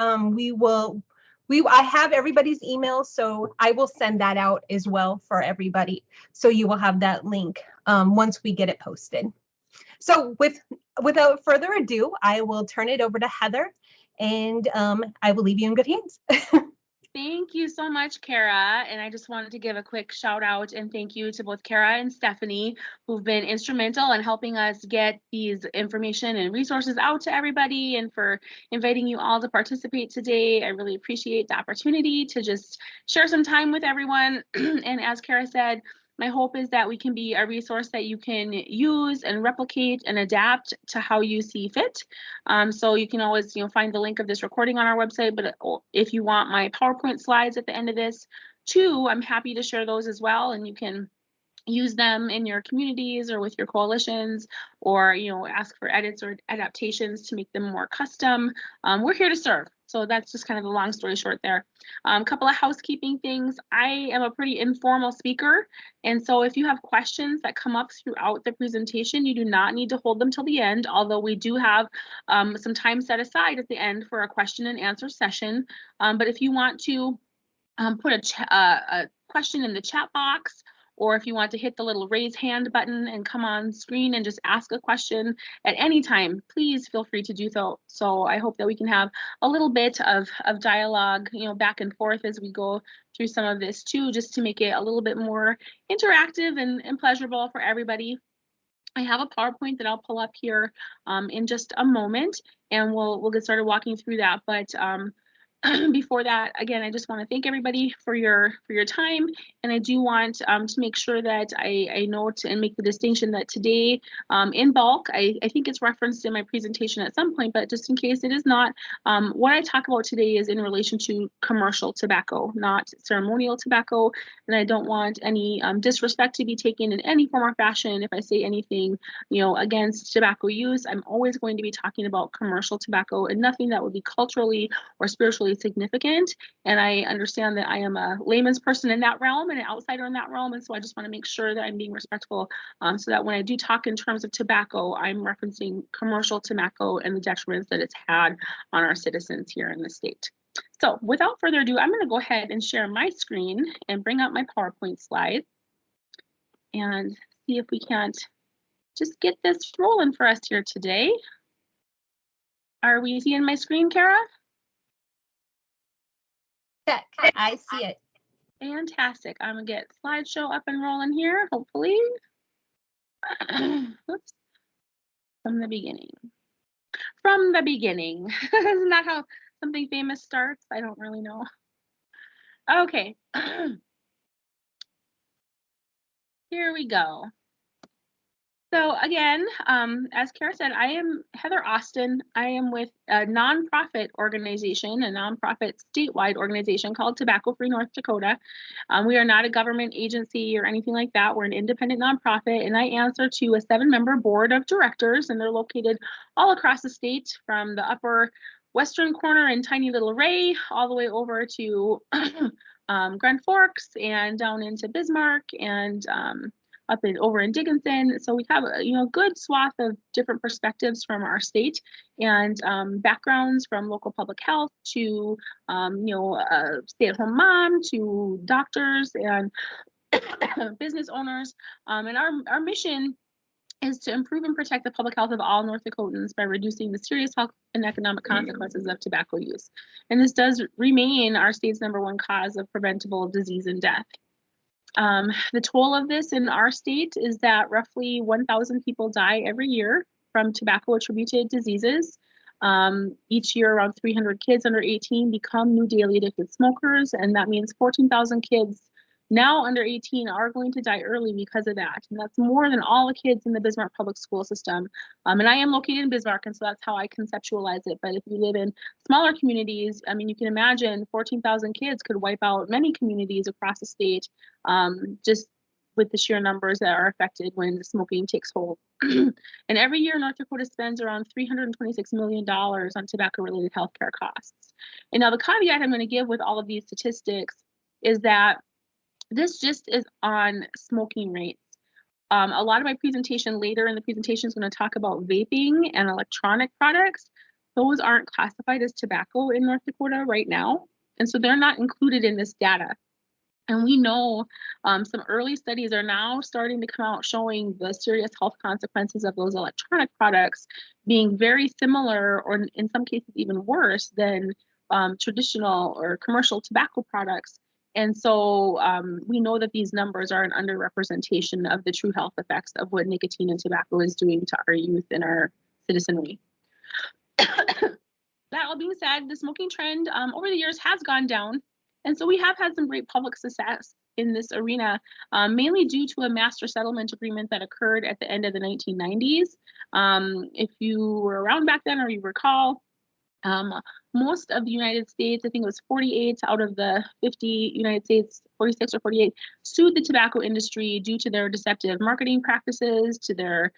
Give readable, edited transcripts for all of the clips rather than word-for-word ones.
I have everybody's email, so I will send that out as well for everybody. So you will have that link once we get it posted. So without further ado, I will turn it over to Heather, and I will leave you in good hands. Thank you so much, Kara. And I just wanted to give a quick shout out and thank you to both Kara and Stephanie, who've been instrumental in helping us get these information and resources out to everybody, and for inviting you all to participate today. I really appreciate the opportunity to just share some time with everyone. And as Kara said, my hope is that we can be a resource that you can use and replicate and adapt to how you see fit. So you can always, find the link of this recording on our website. But if you want my PowerPoint slides at the end of this too, I'm happy to share those as well. And you can use them in your communities or with your coalitions, or ask for edits or adaptations to make them more custom. We're here to serve. So that's just kind of the long story short there. A couple of housekeeping things. I am a pretty informal speaker, and so if you have questions that come up throughout the presentation, you do not need to hold them till the end, although we do have some time set aside at the end for a question and answer session. But if you want to put a question in the chat box, or if you want to hit the little raise hand button and come on screen and just ask a question at any time, please feel free to do so. So I hope that we can have a little bit of dialogue, back and forth as we go through some of this too, just to make it a little bit more interactive and pleasurable for everybody. I have a PowerPoint that I'll pull up here in just a moment, and we'll get started walking through that. But before that, again, I just want to thank everybody for your time, and I do want to make sure that I note and make the distinction that today, in bulk, I think it's referenced in my presentation at some point, but just in case it is not, what I talk about today is in relation to commercial tobacco, not ceremonial tobacco, and I don't want any disrespect to be taken in any form or fashion if I say anything, against tobacco use. I'm always going to be talking about commercial tobacco and nothing that would be culturally or spiritually significant. And I understand that I am a layman's person in that realm and an outsider in that realm. And so I just want to make sure that I'm being respectful, so that when I do talk in terms of tobacco, I'm referencing commercial tobacco and the detriments that it's had on our citizens here in the state. So without further ado, I'm going to go ahead and share my screen and bring up my PowerPoint slide and see if we can't just get this rolling for us here today. Are we seeing my screen, Kara? Check. I see it. Fantastic. I'm gonna get slideshow up and rolling here, hopefully. Oops. From the beginning. From the beginning. Isn't that how something famous starts? I don't really know. Okay. Here we go. So again, as Kara said, I am Heather Austin. I am with a nonprofit organization, a nonprofit statewide organization called Tobacco Free North Dakota. We are not a government agency or anything like that. We're an independent nonprofit, and I answer to a 7-member board of directors, and they're located all across the state, from the upper western corner in tiny little Ray, all the way over to Grand Forks and down into Bismarck and up over in Dickinson. So we have a good swath of different perspectives from our state, and backgrounds from local public health to stay-at-home mom to doctors and business owners. And our mission is to improve and protect the public health of all North Dakotans by reducing the serious health and economic consequences of tobacco use. And this does remain our state's #1 cause of preventable disease and death. The toll of this in our state is that roughly 1,000 people die every year from tobacco-attributed diseases. Each year, around 300 kids under 18 become new daily addicted smokers, and that means 14,000 kids now under 18 are going to die early because of that. And that's more than all the kids in the Bismarck public school system. And I am located in Bismarck, and so that's how I conceptualize it. But if you live in smaller communities, I mean, you can imagine 14,000 kids could wipe out many communities across the state, just with the sheer numbers that are affected when smoking takes hold. And every year, North Dakota spends around $326 million on tobacco-related healthcare costs. And now the caveat I'm going to give with all of these statistics is that this just is on smoking rates. A lot of my presentation later in the presentation is going to talk about vaping and electronic products, those aren't classified as tobacco in North Dakota right now. And so they're not included in this data. And we know some early studies are now starting to come out showing the serious health consequences of those electronic products being very similar, or in some cases even worse than traditional or commercial tobacco products. And so we know that these numbers are an underrepresentation of the true health effects of what nicotine and tobacco is doing to our youth and our citizenry. That all being said, the smoking trend over the years has gone down. And so we have had some great public success in this arena, mainly due to a master settlement agreement that occurred at the end of the 1990s. If you were around back then or you recall, most of the United States, I think it was 48 out of the 50 United States, 46 or 48, sued the tobacco industry due to their deceptive marketing practices, to their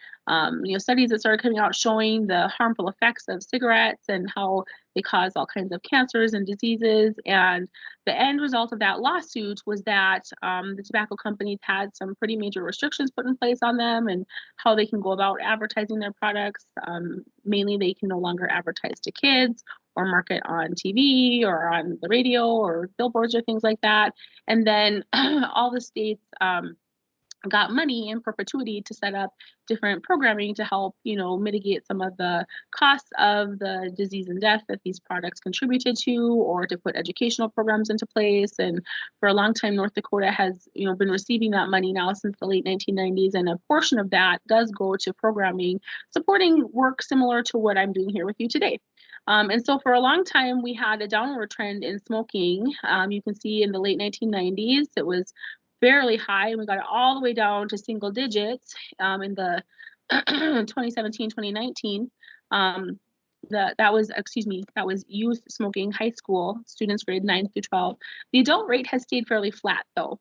studies that started coming out showing the harmful effects of cigarettes and how they cause all kinds of cancers and diseases. And the end result of that lawsuit was that the tobacco companies had some pretty major restrictions put in place on them and how they can go about advertising their products. Mainly, they can no longer advertise to kids or market on TV or on the radio or billboards or things like that. And then all the states got money in perpetuity to set up different programming to help, mitigate some of the costs of the disease and death that these products contributed to, or to put educational programs into place. And for a long time, North Dakota has, been receiving that money now since the late 1990s, and a portion of that does go to programming supporting work similar to what I'm doing here with you today. And so for a long time, we had a downward trend in smoking. You can see in the late 1990s, it was fairly high, and we got it all the way down to single digits in the 2017, 2019. That was youth smoking, high school students grade 9 through 12. The adult rate has stayed fairly flat though.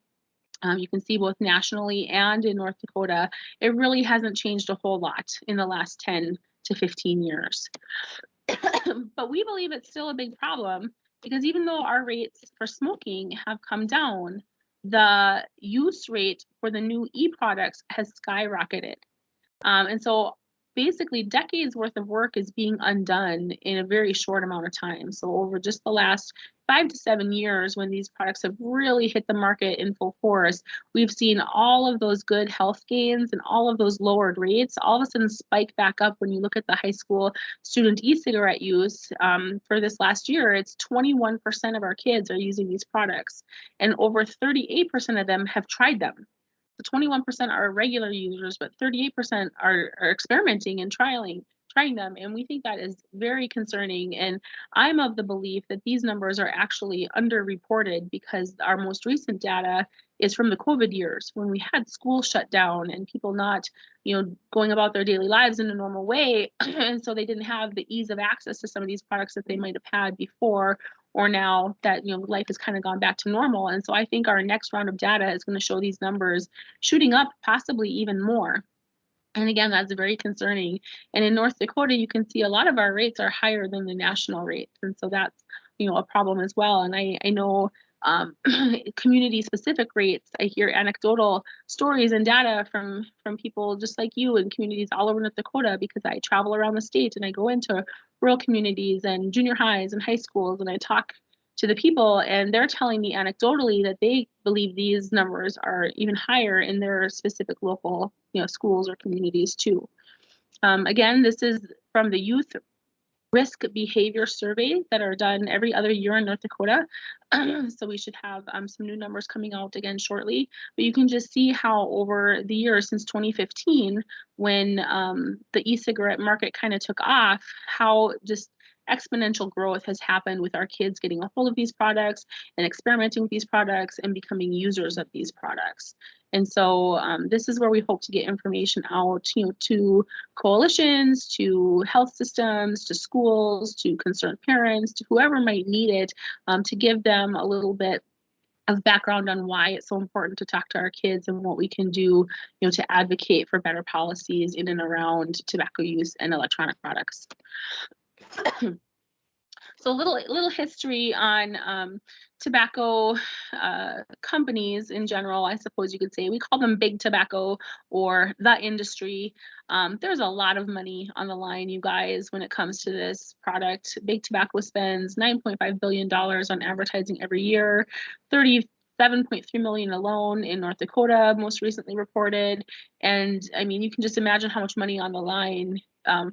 You can see both nationally and in North Dakota, it really hasn't changed a whole lot in the last 10 to 15 years. But we believe it's still a big problem because even though our rates for smoking have come down, the use rate for the new e-products has skyrocketed. And so basically decades worth of work is being undone in a very short amount of time. So over just the last 5 to 7 years, when these products have really hit the market in full force, we've seen all of those good health gains and all of those lowered rates all of a sudden spike back up when you look at the high school student e-cigarette use. For this last year, it's 21% of our kids are using these products, and over 38% of them have tried them. The 21% are regular users, but 38% are experimenting and trying them. And we think that is very concerning. And I'm of the belief that these numbers are actually underreported because our most recent data is from the COVID years when we had schools shut down and people not, going about their daily lives in a normal way. And so they didn't have the ease of access to some of these products that they might have had before, or now that life has kind of gone back to normal. And so I think our next round of data is going to show these numbers shooting up, possibly even more. And again, that's very concerning. And in North Dakota, you can see a lot of our rates are higher than the national rates. And so that's, a problem as well. And I know community-specific rates. I hear anecdotal stories and data from people just like you in communities all over North Dakota, because I travel around the state and I go into rural communities and junior highs and high schools, and I talk to the people, and they're telling me anecdotally that they believe these numbers are even higher in their specific local, schools or communities too. Again, this is from the youth risk behavior surveys that are done every other year in North Dakota. So we should have some new numbers coming out again shortly. But you can just see how over the years since 2015, when the e-cigarette market kind of took off, how just exponential growth has happened with our kids getting a hold of these products and experimenting with these products and becoming users of these products. And so this is where we hope to get information out, to coalitions, to health systems, to schools, to concerned parents, to whoever might need it, to give them a little bit of background on why it's so important to talk to our kids and what we can do, to advocate for better policies in and around tobacco use and electronic products. So little history on tobacco companies in general, I suppose you could say. We call them big tobacco or the industry. There's a lot of money on the line, you guys, when it comes to this product. Big tobacco spends $9.5 billion on advertising every year, 37.3 million alone in North Dakota, most recently reported. And I mean, you can just imagine how much money on the line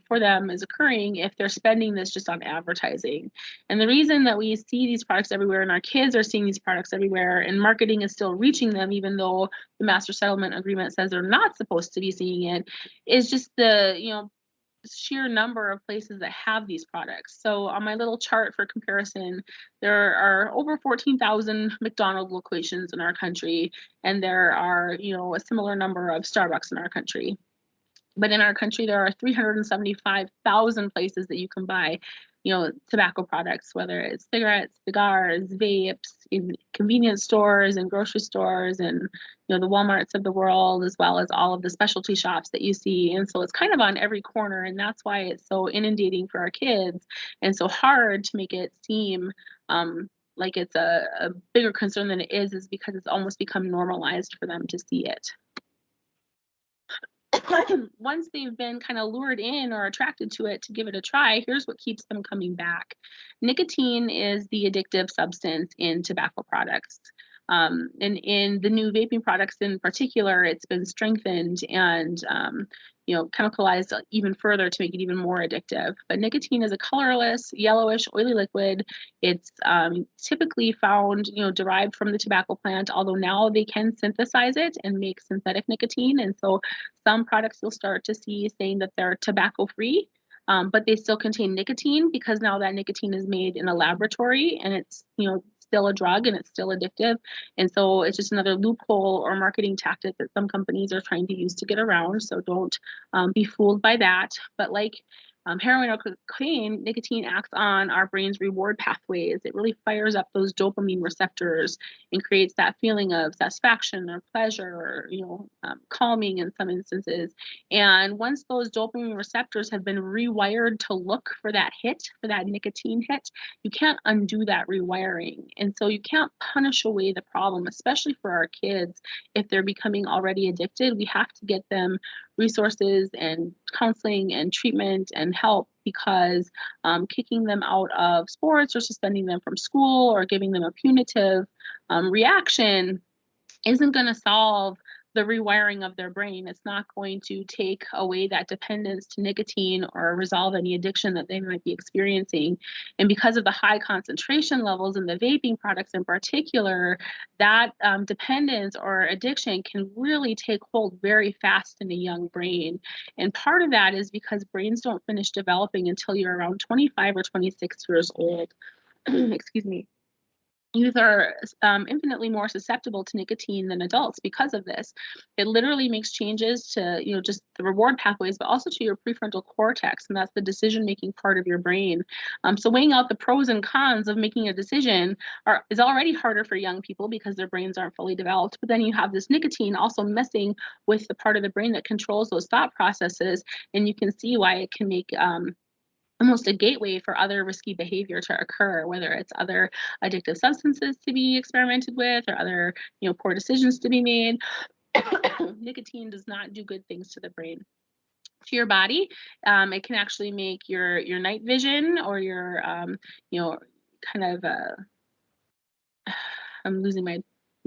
for them is occurring if they're spending this just on advertising. And the reason that we see these products everywhere and our kids are seeing these products everywhere and marketing is still reaching them, even though the master settlement agreement says they're not supposed to be seeing it, is just the, sheer number of places that have these products. So on my little chart for comparison, there are over 14,000 McDonald's locations in our country, and there are, a similar number of Starbucks in our country. But in our country, there are 375,000 places that you can buy, tobacco products, whether it's cigarettes, cigars, vapes, in convenience stores and grocery stores and, the Walmarts of the world, as well as all of the specialty shops that you see. And so it's kind of on every corner. And that's why it's so inundating for our kids and so hard to make it seem like it's a bigger concern than it is because it's almost become normalized for them to see it. Once they've been kind of lured in or attracted to it to give it a try, here's what keeps them coming back. Nicotine is the addictive substance in tobacco products. And in the new vaping products in particular, it's been strengthened and chemicalized even further to make it even more addictive. But nicotine is a colorless, yellowish, oily liquid. It's typically found, derived from the tobacco plant, although now they can synthesize it and make synthetic nicotine. And so some products you'll start to see saying that they're tobacco-free, but they still contain nicotine because now that nicotine is made in a laboratory and it's, still a drug and it's still addictive. And so it's just another loophole or marketing tactic that some companies are trying to use to get around. So don't be fooled by that. But like heroin or cocaine, nicotine acts on our brain's reward pathways. It really fires up those dopamine receptors and creates that feeling of satisfaction or pleasure or, calming in some instances. And once those dopamine receptors have been rewired to look for that hit, for that nicotine hit, you can't undo that rewiring. And so you can't punish away the problem, especially for our kids. If they're becoming already addicted, we have to get them resources and counseling and treatment and help, because kicking them out of sports or suspending them from school or giving them a punitive reaction isn't going to solve the rewiring of their brain. It's not going to take away that dependence to nicotine or resolve any addiction that they might be experiencing. And because of the high concentration levels in the vaping products in particular, that dependence or addiction can really take hold very fast in a young brain. And part of that is because brains don't finish developing until you're around 25 or 26 years old. Excuse me. Youth are infinitely more susceptible to nicotine than adults because of this. It literally makes changes to, just the reward pathways, but also to your prefrontal cortex, and that's the decision-making part of your brain. So weighing out the pros and cons of making a decision is already harder for young people because their brains aren't fully developed. But then you have this nicotine also messing with the part of the brain that controls those thought processes, and you can see why it can make almost a gateway for other risky behavior to occur, whether it's other addictive substances to be experimented with or other, poor decisions to be made. Nicotine does not do good things to the brain. To your body, it can actually make your night vision or your, kind of, I'm losing my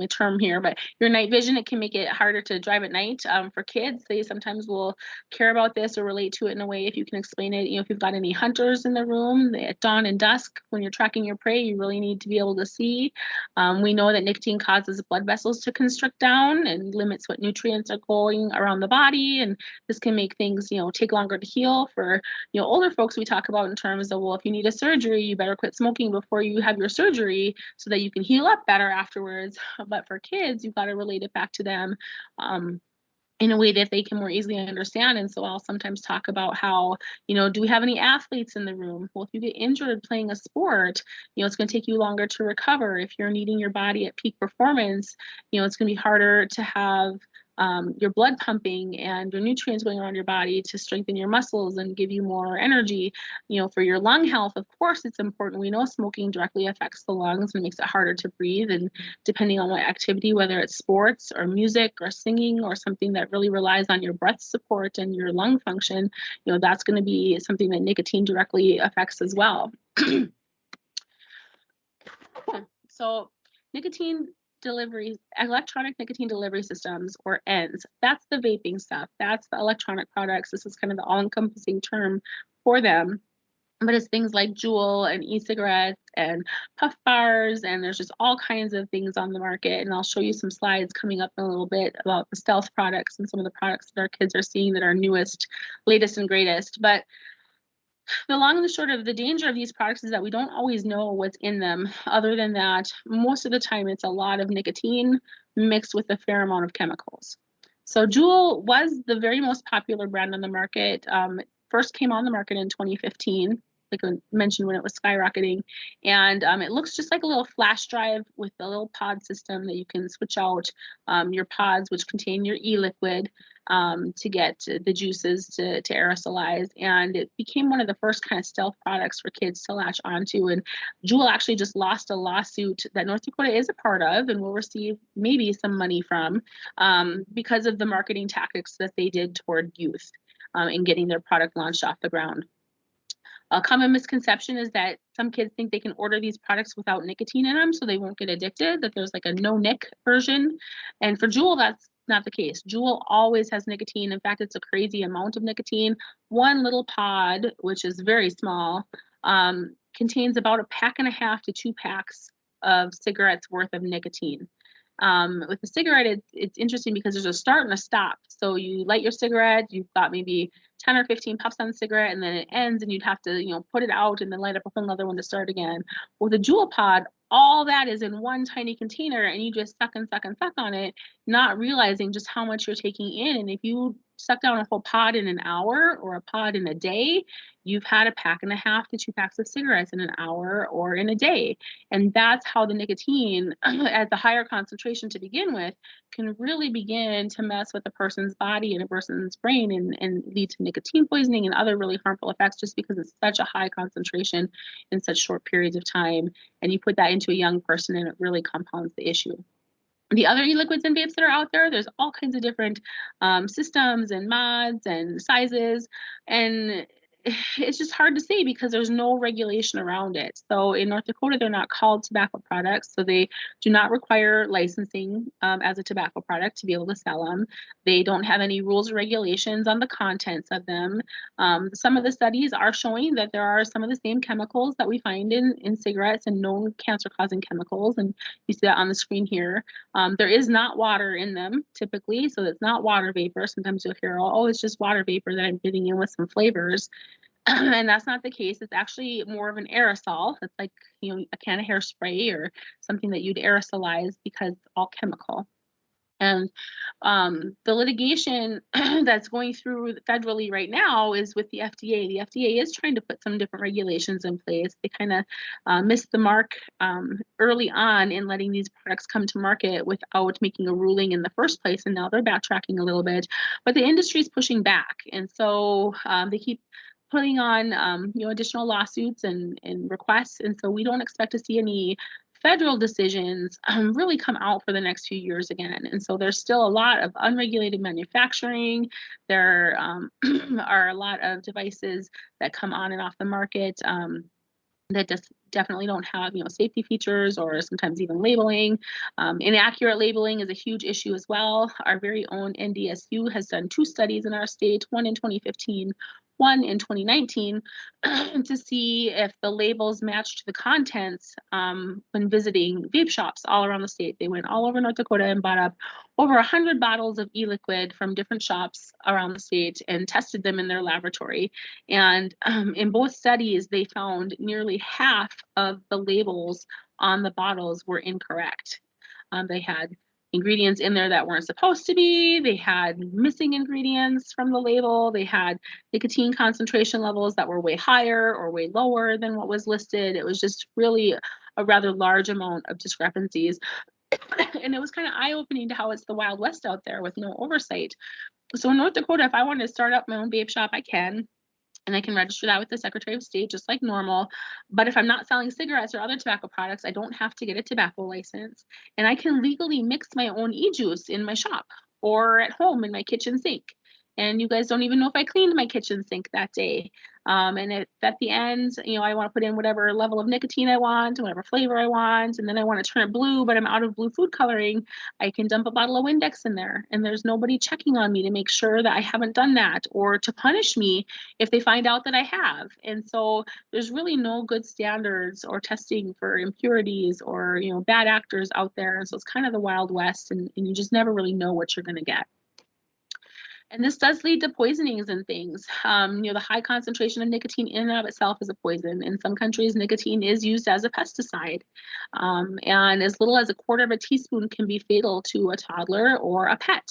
term here, but your night vision, it can make it harder to drive at night. For kids, they sometimes will care about this or relate to it in a way if you can explain it. If you've got any hunters in the room at dawn and dusk, when you're tracking your prey, you really need to be able to see. We know that nicotine causes blood vessels to constrict down and limits what nutrients are going around the body, and this can make things, take longer to heal. For older folks, we talk about in terms of, well, if you need a surgery, you better quit smoking before you have your surgery so that you can heal up better afterwards. But for kids, you've got to relate it back to them in a way that they can more easily understand. And so I'll sometimes talk about how, do we have any athletes in the room? Well, if you get injured playing a sport, it's going to take you longer to recover. If you're needing your body at peak performance, it's going to be harder to have your blood pumping and your nutrients going around your body to strengthen your muscles and give you more energy. For your lung health, of course, it's important. We know smoking directly affects the lungs and makes it harder to breathe. And depending on what activity, whether it's sports or music or singing or something that really relies on your breath support and your lung function, that's going to be something that nicotine directly affects as well. So nicotine delivery, electronic nicotine delivery systems, or ENDS, that's the vaping stuff. That's the electronic products. This is kind of the all-encompassing term for them. But it's things like Juul and e-cigarettes and puff bars, and there's just all kinds of things on the market. And I'll show you some slides coming up in a little bit about the stealth products and some of the products that our kids are seeing that are newest, latest, and greatest. But the long and the short of the danger of these products is that we don't always know what's in them. Other than that, most of the time it's a lot of nicotine mixed with a fair amount of chemicals. So Juul was the very most popular brand on the market. It first came on the market in 2015, like I mentioned, when it was skyrocketing. And it looks just like a little flash drive with a little pod system that you can switch out your pods, which contain your e-liquid, to get the juices to aerosolize. And it became one of the first kind of stealth products for kids to latch onto. And Juul actually just lost a lawsuit that North Dakota is a part of and will receive maybe some money from, because of the marketing tactics that they did toward youth in getting their product launched off the ground. A common misconception is that some kids think they can order these products without nicotine in them so they won't get addicted, that there's like a no-nic version. And for Juul, that's not the case. Juul always has nicotine. In fact, it's a crazy amount of nicotine. One little pod, which is very small, contains about 1.5 to 2 packs of cigarettes worth of nicotine. With the cigarette, it's interesting because there's a start and a stop. So you light your cigarette, you've got maybe 10 or 15 puffs on the cigarette, and then it ends, and you'd have to, put it out and then light up a whole other one to start again. With a Juul pod, all that is in one tiny container, and you just suck and suck and suck on it, not realizing just how much you're taking in. And if you suck down a whole pod in an hour or a pod in a day, you've had 1.5 to 2 packs of cigarettes in an hour or in a day. And that's how the nicotine at the higher concentration to begin with can really begin to mess with a person's body and a person's brain and lead to nicotine poisoning and other really harmful effects, just because it's such a high concentration in such short periods of time. And you put that into a young person and it really compounds the issue. The other e-liquids and vapes that are out there, there's all kinds of different systems and mods and sizes, and it's just hard to say because there's no regulation around it. So in North Dakota, they're not called tobacco products, so they do not require licensing as a tobacco product to be able to sell them. They don't have any rules or regulations on the contents of them. Some of the studies are showing that there are some of the same chemicals that we find in cigarettes and known cancer-causing chemicals, and you see that on the screen here. There is not water in them typically, so it's not water vapor. Sometimes you'll hear, oh, it's just water vapor that I'm putting in with some flavors. And that's not the case. It's actually more of an aerosol. It's like, a can of hairspray or something that you'd aerosolize because it's all chemical. And the litigation that's going through federally right now is with the FDA. The FDA is trying to put some different regulations in place. They kind of missed the mark early on in letting these products come to market without making a ruling in the first place. And now they're backtracking a little bit. But the industry is pushing back. And so they keep putting on additional lawsuits and requests. And so we don't expect to see any federal decisions really come out for the next few years again. And so there's still a lot of unregulated manufacturing. There are a lot of devices that come on and off the market that just definitely don't have safety features or sometimes even labeling. Inaccurate labeling is a huge issue as well. Our very own NDSU has done 2 studies in our state, one in 2015, one in 2019, to see if the labels matched the contents when visiting vape shops all around the state. They went all over North Dakota and bought up over 100 bottles of e-liquid from different shops around the state and tested them in their laboratory. And in both studies, they found nearly half of the labels on the bottles were incorrect. They had ingredients in there that weren't supposed to be. They had missing ingredients from the label. They had nicotine concentration levels that were way higher or way lower than what was listed. It was just really a rather large amount of discrepancies. And it was kind of eye-opening to how it's the Wild West out there with no oversight. So in North Dakota, if I wanted to start up my own vape shop, I can. And I can register that with the Secretary of State just like normal. But if I'm not selling cigarettes or other tobacco products, I don't have to get a tobacco license. And I can legally mix my own e-juice in my shop or at home in my kitchen sink. And you guys don't even know if I cleaned my kitchen sink that day. And if at the end, I want to put in whatever level of nicotine I want, whatever flavor I want, and then I want to turn it blue, but I'm out of blue food coloring, I can dump a bottle of Windex in there. And there's nobody checking on me to make sure that I haven't done that or to punish me if they find out that I have. And so there's really no good standards or testing for impurities or, bad actors out there. And so it's kind of the Wild West, and you just never really know what you're going to get. And this does lead to poisonings and things. The high concentration of nicotine in and of itself is a poison. In some countries, nicotine is used as a pesticide. And as little as a quarter of a teaspoon can be fatal to a toddler or a pet.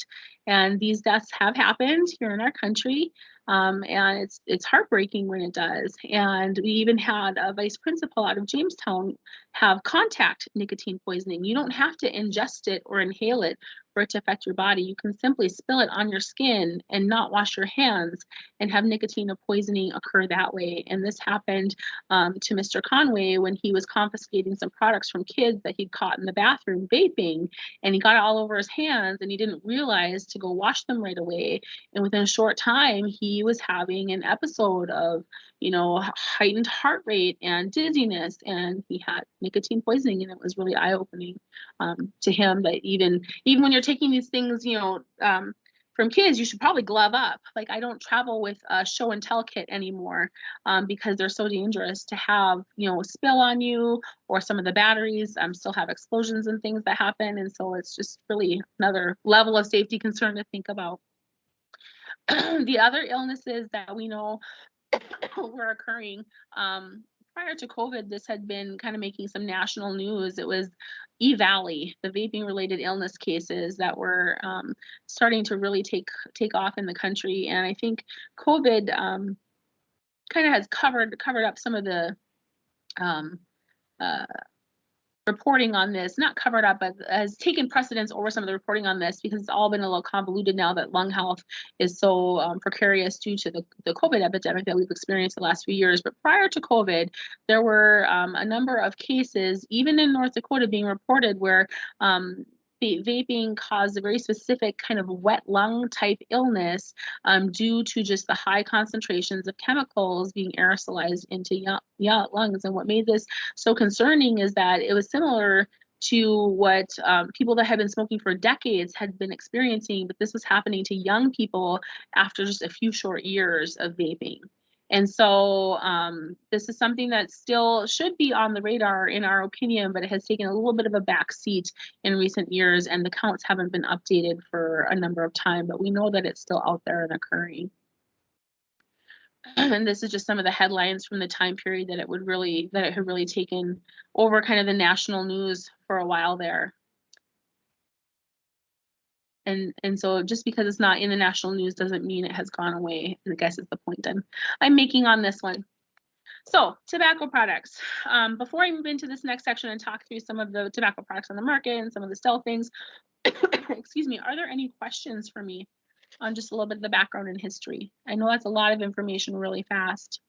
And these deaths have happened here in our country. And it's heartbreaking when it does. And we even had a vice principal out of Jamestown have contact nicotine poisoning. You don't have to ingest it or inhale it for it to affect your body. You can simply spill it on your skin and not wash your hands and have nicotine poisoning occur that way. And this happened to Mr. Conway when he was confiscating some products from kids that he'd caught in the bathroom vaping, and he got it all over his hands and he didn't realize to go wash them right away. And within a short time, he was having an episode of, heightened heart rate and dizziness, and he had nicotine poisoning, and it was really eye-opening to him that even when you're taking these things, from kids, you should probably glove up. Like, I don't travel with a show and tell kit anymore because they're so dangerous to have, spill on you, or some of the batteries still have explosions and things that happen. And so it's just really another level of safety concern to think about. The other illnesses that we know were occurring prior to COVID, this had been kind of making some national news. It was E-Valley, the vaping related illness cases that were starting to really take off in the country. And I think COVID kind of has covered up some of the reporting on this, not covered up, but has taken precedence over some of the reporting on this, because it's all been a little convoluted now that lung health is so precarious due to the COVID epidemic that we've experienced the last few years. But prior to COVID, there were a number of cases, even in North Dakota, being reported where vaping caused a very specific kind of wet lung type illness due to just the high concentrations of chemicals being aerosolized into young lungs. And what made this so concerning is that it was similar to what people that had been smoking for decades had been experiencing, but this was happening to young people after just a few short years of vaping. And so this is something that still should be on the radar, in our opinion, but it has taken a little bit of a back seat in recent years, and the counts haven't been updated for a number of time, but we know that it's still out there and occurring. And this is just some of the headlines from the time period that it had really taken over kind of the national news for a while there. And so just because it's not in the national news doesn't mean it has gone away, I guess is the point I'm making on this one. So tobacco products. Before I move into this next section and talk through some of the tobacco products on the market and some of the stealth things, excuse me, are there any questions for me on just a little bit of the background and history? I know that's a lot of information really fast.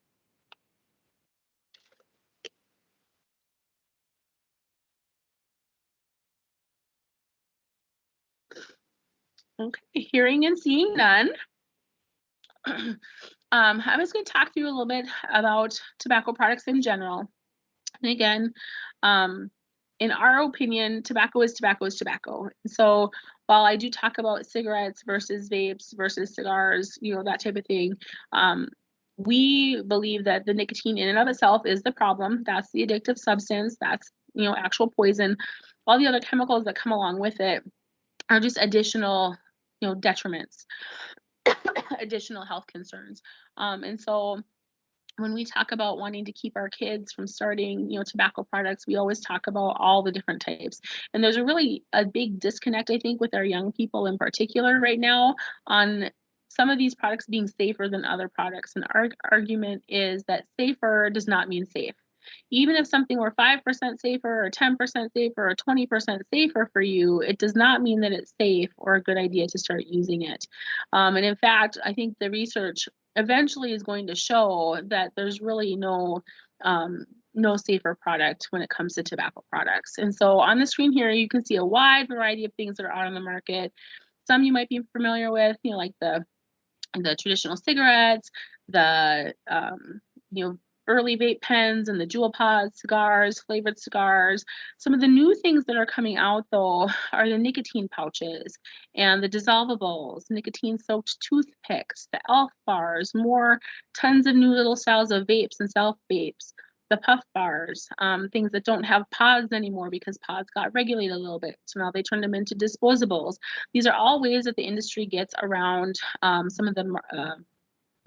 Okay, hearing and seeing none. I was going to talk through a little bit about tobacco products in general. And again, in our opinion, tobacco is tobacco is tobacco. So while I do talk about cigarettes versus vapes versus cigars, that type of thing, we believe that the nicotine in and of itself is the problem. That's the addictive substance. That's, actual poison. All the other chemicals that come along with it are just additional, detriments, additional health concerns. And so when we talk about wanting to keep our kids from starting, tobacco products, we always talk about all the different types. And there's a big disconnect, I think, with our young people in particular right now on some of these products being safer than other products. And our argument is that safer does not mean safe. even if something were 5% safer or 10% safer or 20% safer for you, it does not mean that it's safe or a good idea to start using it. And in fact, I think the research eventually is going to show that there's really no safer product when it comes to tobacco products. And so on the screen here, you can see a wide variety of things that are out on the market. Some you might be familiar with, like the traditional cigarettes, the early vape pens and the jewel pods, cigars, flavored cigars. Some of the new things that are coming out though are the nicotine pouches and the dissolvables, nicotine soaked toothpicks, the elf bars, tons of new little styles of vapes and self vapes, the puff bars, things that don't have pods anymore because pods got regulated a little bit. So now they turned them into disposables. These are all ways that the industry gets around some of the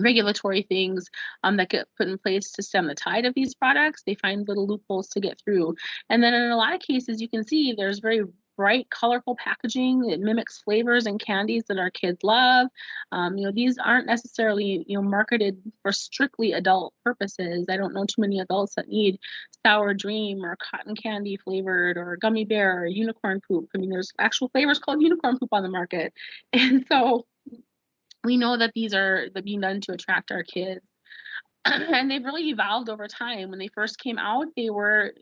regulatory things that get put in place to stem the tide of these products. They find little loopholes to get through. And then in a lot of cases, you can see there's very bright, colorful packaging. It mimics flavors and candies that our kids love. These aren't necessarily, marketed for strictly adult purposes. I don't know too many adults that need sour dream or cotton candy flavored or gummy bear or unicorn poop. I mean, there's actual flavors called unicorn poop on the market. And so we know that these are being done to attract our kids. And they've really evolved over time. When they first came out, they were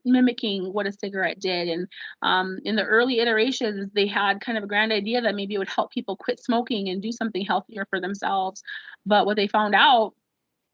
mimicking what a cigarette did. And in the early iterations, they had kind of a grand idea that maybe it would help people quit smoking and do something healthier for themselves. But what they found out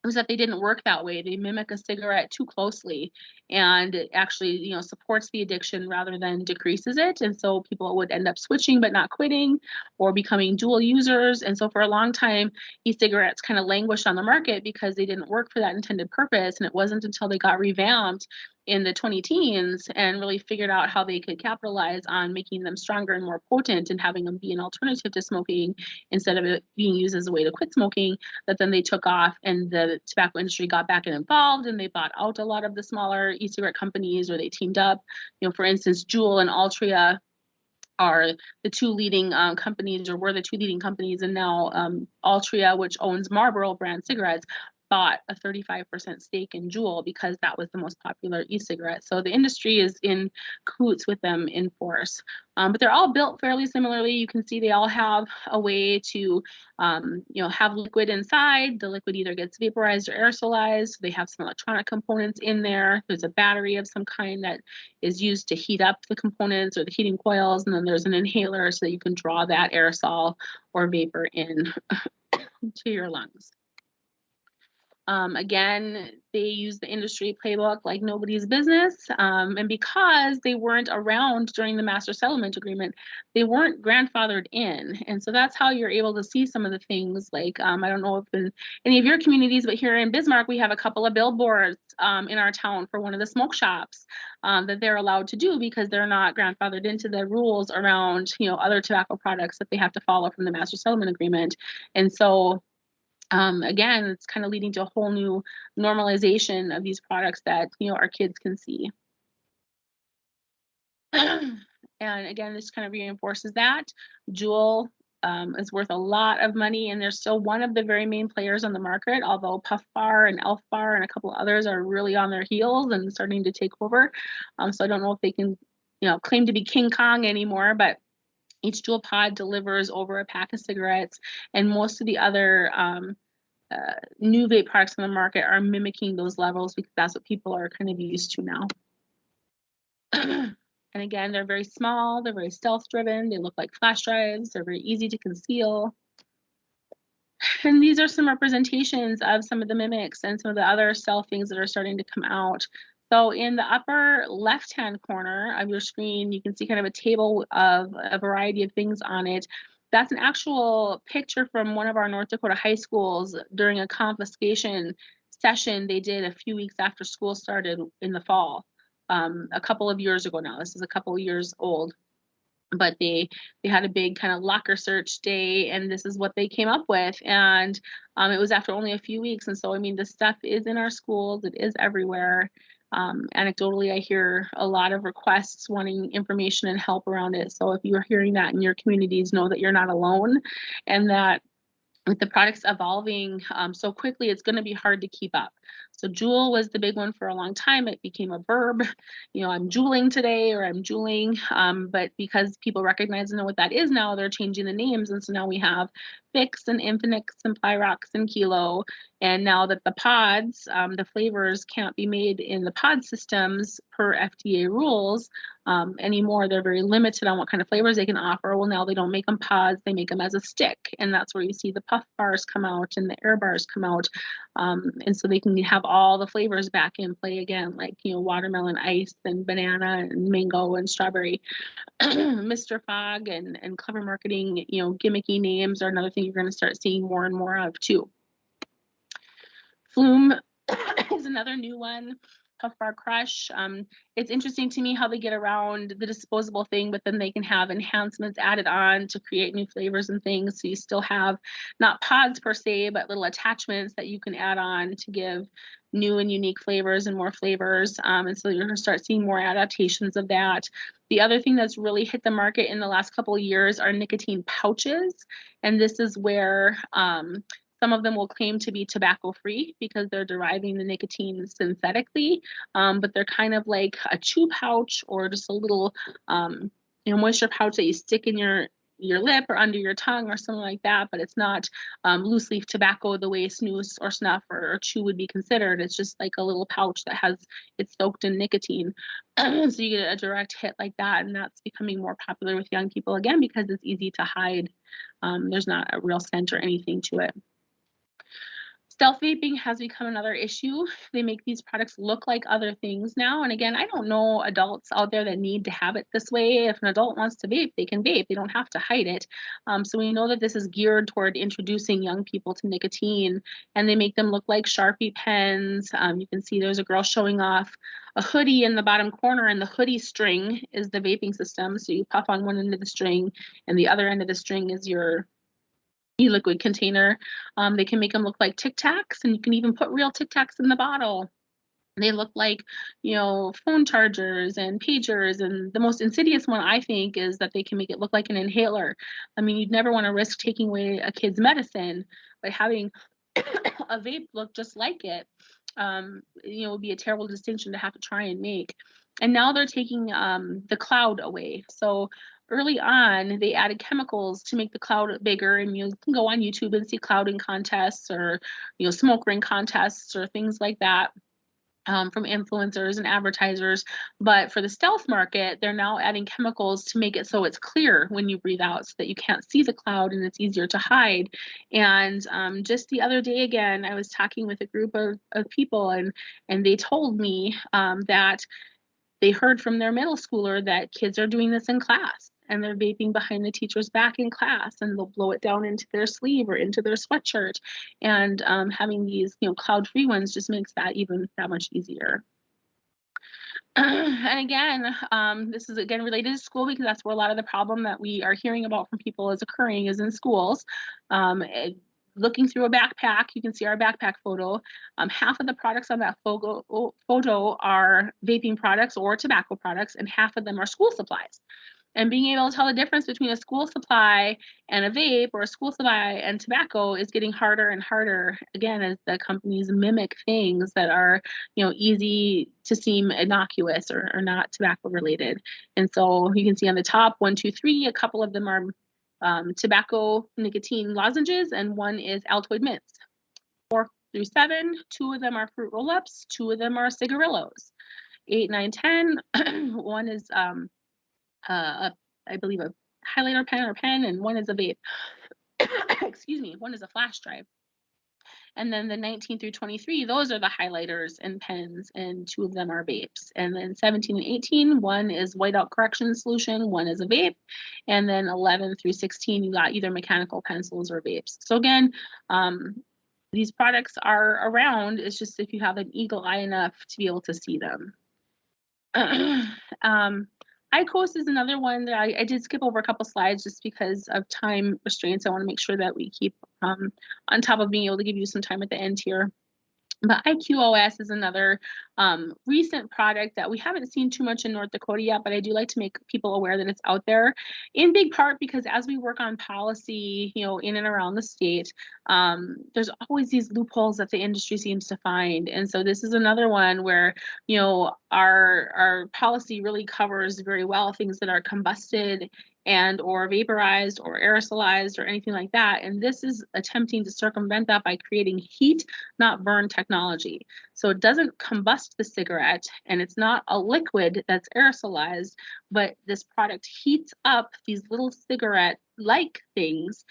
was that they didn't work that way. They mimic a cigarette too closely, and it actually, supports the addiction rather than decreases it. And so people would end up switching but not quitting, or becoming dual users. And so for a long time, e-cigarettes kind of languished on the market because they didn't work for that intended purpose. And it wasn't until they got revamped in the 2010s and really figured out how they could capitalize on making them stronger and more potent and having them be an alternative to smoking instead of it being used as a way to quit smoking, that then they took off and the tobacco industry got back and involved, and they bought out a lot of the smaller e-cigarette companies, or they teamed up. For instance, Juul and Altria are the two leading companies, or were the two leading companies, and now Altria, which owns Marlboro brand cigarettes, bought a 35% stake in Juul because that was the most popular e-cigarette. So the industry is in cahoots with them in force. But they're all built fairly similarly. You can see they all have a way to, have liquid inside. The liquid either gets vaporized or aerosolized. They have some electronic components in there. There's a battery of some kind that is used to heat up the components or the heating coils. And then there's an inhaler so that you can draw that aerosol or vapor in to your lungs. Again, they use the industry playbook like nobody's business. And because they weren't around during the master settlement agreement, they weren't grandfathered in. And so that's how you're able to see some of the things like, I don't know if in any of your communities, but here in Bismarck, we have a couple of billboards in our town for one of the smoke shops that they're allowed to do because they're not grandfathered into the rules around, other tobacco products that they have to follow from the master settlement agreement. And so again, it's kind of leading to a whole new normalization of these products that, our kids can see. And again, this kind of reinforces that. Juul is worth a lot of money, and they're still one of the very main players on the market, although Puff Bar and Elf Bar and a couple of others are really on their heels and starting to take over. So I don't know if they can, claim to be King Kong anymore, but each Juul pod delivers over a pack of cigarettes, and most of the other new vape products on the market are mimicking those levels because that's what people are kind of used to now. And again, they're very small, they're very stealth driven, they look like flash drives, they're very easy to conceal. And these are some representations of some of the mimics and some of the other stealth things that are starting to come out. So in the upper left-hand corner of your screen, you can see kind of a table of a variety of things on it. That's an actual picture from one of our North Dakota high schools during a confiscation session they did a few weeks after school started in the fall, a couple of years ago now. This is a couple of years old. But they had a big kind of locker search day, and this is what they came up with. And it was after only a few weeks. And so, I mean, this stuff is in our schools. It is everywhere. Anecdotally, I hear a lot of requests wanting information and help around it. So if you're hearing that in your communities, know that you're not alone, and that with the products evolving so quickly, it's going to be hard to keep up. So jewel was the big one for a long time. It became a verb. I'm jeweling today, or I'm jeweling. But because people recognize and know what that is now, they're changing the names. And so now we have Fix and Infinix and Pyrox and Kilo. And now that the pods, the flavors can't be made in the pod systems per FDA rules anymore. They're very limited on what kind of flavors they can offer. Well, now they don't make them pods, they make them as a stick. And that's where you see the puff bars come out and the air bars come out. And so they can have all the flavors back in play again, like, watermelon ice and banana and mango and strawberry. Mr. Fog and clever marketing, gimmicky names are another thing you're going to start seeing more and more of too. Flume is another new one. Puff Bar Crush. It's interesting to me how they get around the disposable thing, but then they can have enhancements added on to create new flavors and things. So you still have not pods per se, but little attachments that you can add on to give new and unique flavors and more flavors. And so you're going to start seeing more adaptations of that. The other thing that's really hit the market in the last couple of years are nicotine pouches. And this is where some of them will claim to be tobacco-free because they're deriving the nicotine synthetically, but they're kind of like a chew pouch or just a little moisture pouch that you stick in your lip or under your tongue or something like that, but it's not loose leaf tobacco the way snus or snuff or chew would be considered. It's just like a little pouch that it's soaked in nicotine. So you get a direct hit like that, and that's becoming more popular with young people again because it's easy to hide. There's not a real scent or anything to it. Stealth vaping has become another issue. They make these products look like other things now. And again, I don't know adults out there that need to have it this way. If an adult wants to vape, they can vape. They don't have to hide it. So we know that this is geared toward introducing young people to nicotine, and they make them look like Sharpie pens. You can see there's a girl showing off a hoodie in the bottom corner, and the hoodie string is the vaping system. So you puff on one end of the string, and the other end of the string is your e-liquid container. They can make them look like Tic Tacs, and you can even put real Tic Tacs in the bottle. They look like, phone chargers and pagers. And the most insidious one, I think, is that they can make it look like an inhaler. I mean, you'd never want to risk taking away a kid's medicine by having a vape look just like it. It would be a terrible distinction to have to try and make. And now they're taking the cloud away. So early on, they added chemicals to make the cloud bigger, and you can go on YouTube and see clouding contests or, smoke ring contests or things like that. From influencers and advertisers. But for the stealth market, they're now adding chemicals to make it so it's clear when you breathe out so that you can't see the cloud and it's easier to hide. And just the other day, again, I was talking with a group of people, and they told me that they heard from their middle schooler that kids are doing this in class, and they're vaping behind the teacher's back in class, and they'll blow it down into their sleeve or into their sweatshirt. And having these, cloud-free ones just makes that even that much easier. And again, this is again related to school because that's where a lot of the problem that we are hearing about from people is occurring is in schools. Looking through a backpack, you can see our backpack photo. Half of the products on that photo are vaping products or tobacco products, and half of them are school supplies. And being able to tell the difference between a school supply and a vape, or a school supply and tobacco, is getting harder and harder, again, as the companies mimic things that are, easy to seem innocuous or not tobacco related. And so you can see on the top, 1, 2, 3, a couple of them are tobacco nicotine lozenges, and one is Altoid mints. 4 through 7, 2 of them are fruit roll-ups, 2 of them are cigarillos. 8, 9, 10, one is I believe a highlighter pen, and one is a vape. Excuse me, one is a flash drive. And then the 19 through 23, those are the highlighters and pens, and 2 of them are vapes. And then 17 and 18, one is whiteout correction solution, one is a vape. And then 11 through 16, you got either mechanical pencils or vapes. So again, these products are around. It's just if you have an eagle eye enough to be able to see them. IQOS is another one that I did skip over a couple slides just because of time restraints. I want to make sure that we keep on top of being able to give you some time at the end here. But IQOS is another recent product that we haven't seen too much in North Dakota yet, but I do like to make people aware that it's out there, in big part because as we work on policy, in and around the state, there's always these loopholes that the industry seems to find. And so this is another one where, our policy really covers very well things that are combusted and or vaporized or aerosolized or anything like that. And this is attempting to circumvent that by creating heat, not burn technology. So it doesn't combust the cigarette and it's not a liquid that's aerosolized, but this product heats up these little cigarette-like things.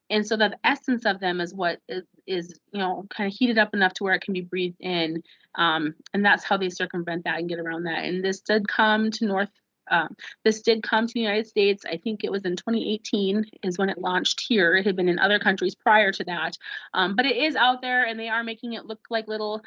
And so the essence of them is what is kind of heated up enough to where it can be breathed in. And that's how they circumvent that and get around that. And this did come to the United States. I think it was in 2018 is when it launched here. It had been in other countries prior to that. But it is out there and they are making it look like little,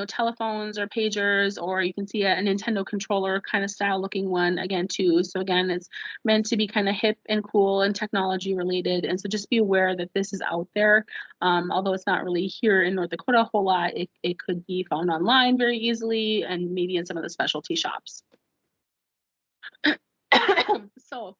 telephones or pagers, or you can see a Nintendo controller kind of style looking one again too. So again, it's meant to be kind of hip and cool and technology related. And so just be aware that this is out there. Although it's not really here in North Dakota a whole lot, it could be found online very easily and maybe in some of the specialty shops. So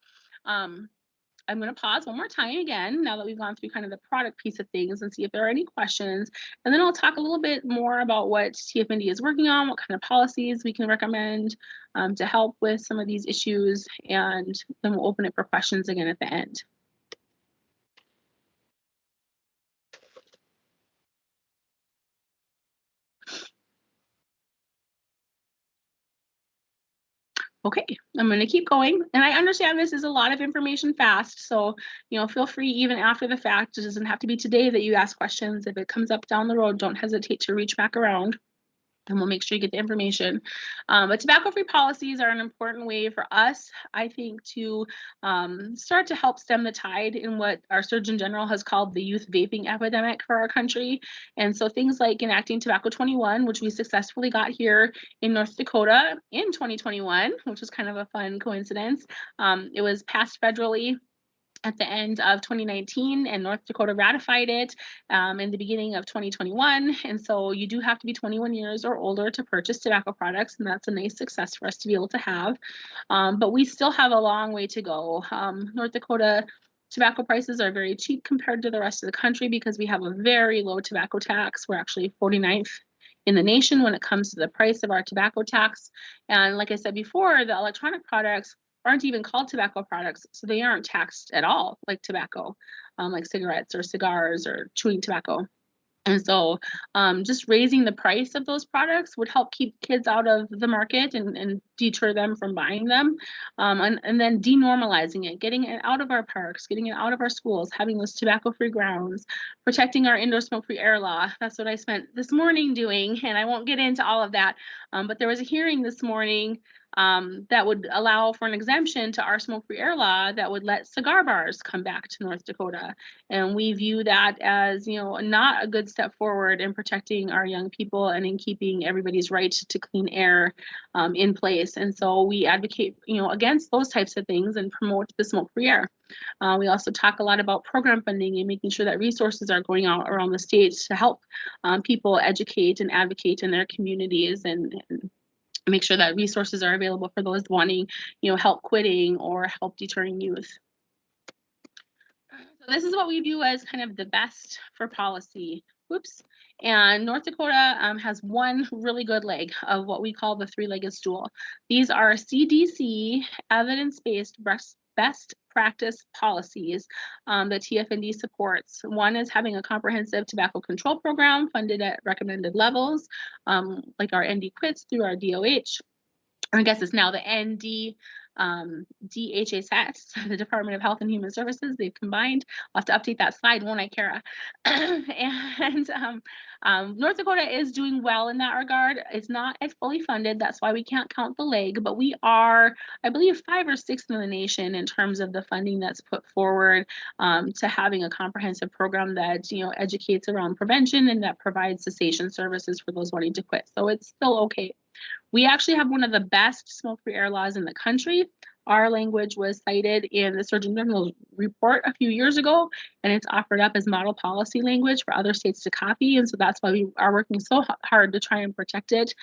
I'm going to pause one more time again, now that we've gone through kind of the product piece of things, and see if there are any questions. And then I'll talk a little bit more about what TFND is working on, what kind of policies we can recommend to help with some of these issues. And then we'll open it for questions again at the end. Okay, I'm going to keep going. And I understand this is a lot of information fast. So, feel free even after the fact. It doesn't have to be today that you ask questions. If it comes up down the road, don't hesitate to reach back around. And we'll make sure you get the information. But tobacco-free policies are an important way for us, I think, to start to help stem the tide in what our Surgeon General has called the youth vaping epidemic for our country. And so things like enacting Tobacco 21, which we successfully got here in North Dakota in 2021, which was kind of a fun coincidence. It was passed federally at the end of 2019, and North Dakota ratified it in the beginning of 2021. And so you do have to be 21 years or older to purchase tobacco products, and that's a nice success for us to be able to have. But we still have a long way to go. North Dakota tobacco prices are very cheap compared to the rest of the country because we have a very low tobacco tax. We're actually 49th in the nation when it comes to the price of our tobacco tax. And like I said before, the electronic products aren't even called tobacco products, so they aren't taxed at all like tobacco, like cigarettes or cigars or chewing tobacco. And so just raising the price of those products would help keep kids out of the market and deter them from buying them. And then denormalizing it, getting it out of our parks, getting it out of our schools, having those tobacco-free grounds, protecting our indoor smoke-free air law. That's what I spent this morning doing, and I won't get into all of that. But there was a hearing this morning that would allow for an exemption to our smoke-free air law that would let cigar bars come back to North Dakota. And we view that as, not a good step forward in protecting our young people and in keeping everybody's right to clean air in place. And so we advocate, against those types of things and promote the smoke-free air. We also talk a lot about program funding and making sure that resources are going out around the state to help people educate and advocate in their communities and make sure that resources are available for those wanting, help quitting or help deterring youth. So this is what we view as kind of the best for policy. Whoops. And North Dakota has one really good leg of what we call the three-legged stool. These are CDC evidence-based best practice policies that TFND supports. One is having a comprehensive tobacco control program funded at recommended levels, like our ND quits through our DOH. I guess it's now the ND DHHS, the Department of Health and Human Services. They've combined. I'll have to update that slide, won't I, Kara? And North Dakota is doing well in that regard. It's not as fully funded. That's why we can't count the leg, but we are, I believe, 5th or 6th in the nation in terms of the funding that's put forward to having a comprehensive program that, educates around prevention and that provides cessation services for those wanting to quit. So it's still okay. We actually have one of the best smoke-free air laws in the country. Our language was cited in the Surgeon General's report a few years ago, and it's offered up as model policy language for other states to copy. And so that's why we are working so hard to try and protect it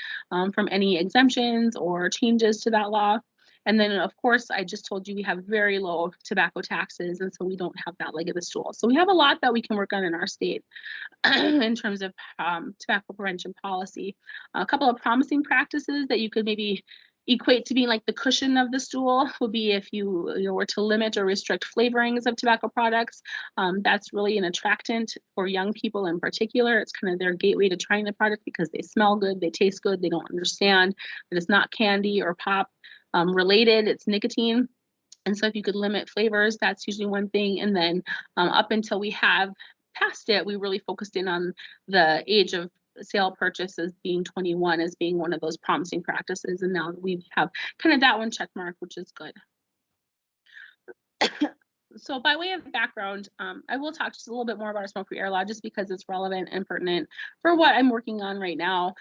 from any exemptions or changes to that law. And then, of course, I just told you we have very low tobacco taxes, and so we don't have that leg of the stool. So we have a lot that we can work on in our state in terms of tobacco prevention policy. A couple of promising practices that you could maybe equate to being like the cushion of the stool would be if you were to limit or restrict flavorings of tobacco products. That's really an attractant for young people in particular. It's kind of their gateway to trying the product because they smell good, they taste good, they don't understand that it's not candy or pop related, it's nicotine. And so if you could limit flavors, that's usually one thing. And then up until we have passed it, we really focused in on the age of sale purchase as being 21 as being one of those promising practices. And now we have kind of that one check mark, which is good. So by way of background, I will talk just a little bit more about our smoke-free air law just because it's relevant and pertinent for what I'm working on right now.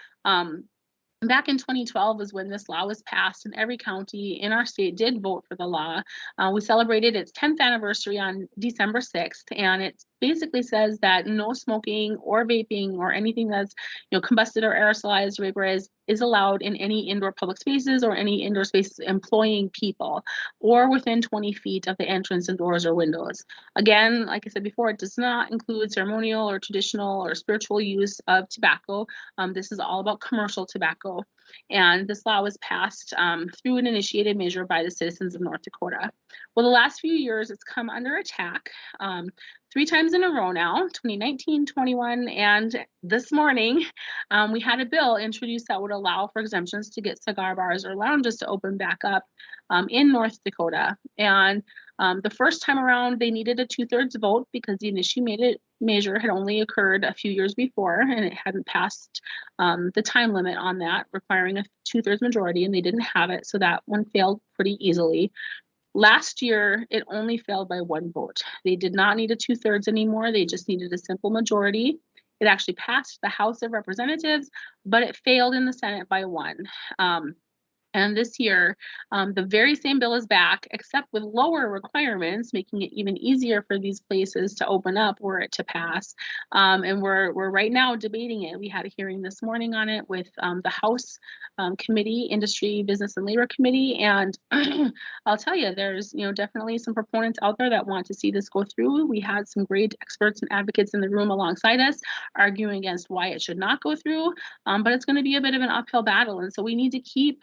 Back in 2012 was when this law was passed, and every county in our state did vote for the law. We celebrated its 10th anniversary on December 6th, and it basically says that no smoking or vaping or anything that's combusted or aerosolized or vaporized is allowed in any indoor public spaces or any indoor spaces employing people or within 20 feet of the entrance and doors or windows. Again, like I said before, it does not include ceremonial or traditional or spiritual use of tobacco. This is all about commercial tobacco. And this law was passed through an initiated measure by the citizens of North Dakota. Well, the last few years, it's come under attack 3 times in a row now, 2019, 21, and this morning, we had a bill introduced that would allow for exemptions to get cigar bars or lounges to open back up in North Dakota. And the first time around, they needed a 2/3 vote because the initiated measure had only occurred a few years before, and it hadn't passed the time limit on that, requiring a 2/3 majority, and they didn't have it, so that one failed pretty easily. Last year, it only failed by 1 vote. They did not need a 2/3 anymore. They just needed a simple majority. It actually passed the House of Representatives, but it failed in the Senate by 1. And this year, the very same bill is back, except with lower requirements, making it even easier for these places to open up were it to pass. And we're right now debating it. We had a hearing this morning on it with the House Committee, Industry, Business, and Labor Committee. And I'll tell you, there's definitely some proponents out there that want to see this go through. We had some great experts and advocates in the room alongside us arguing against why it should not go through. But it's going to be a bit of an uphill battle. And so we need to keep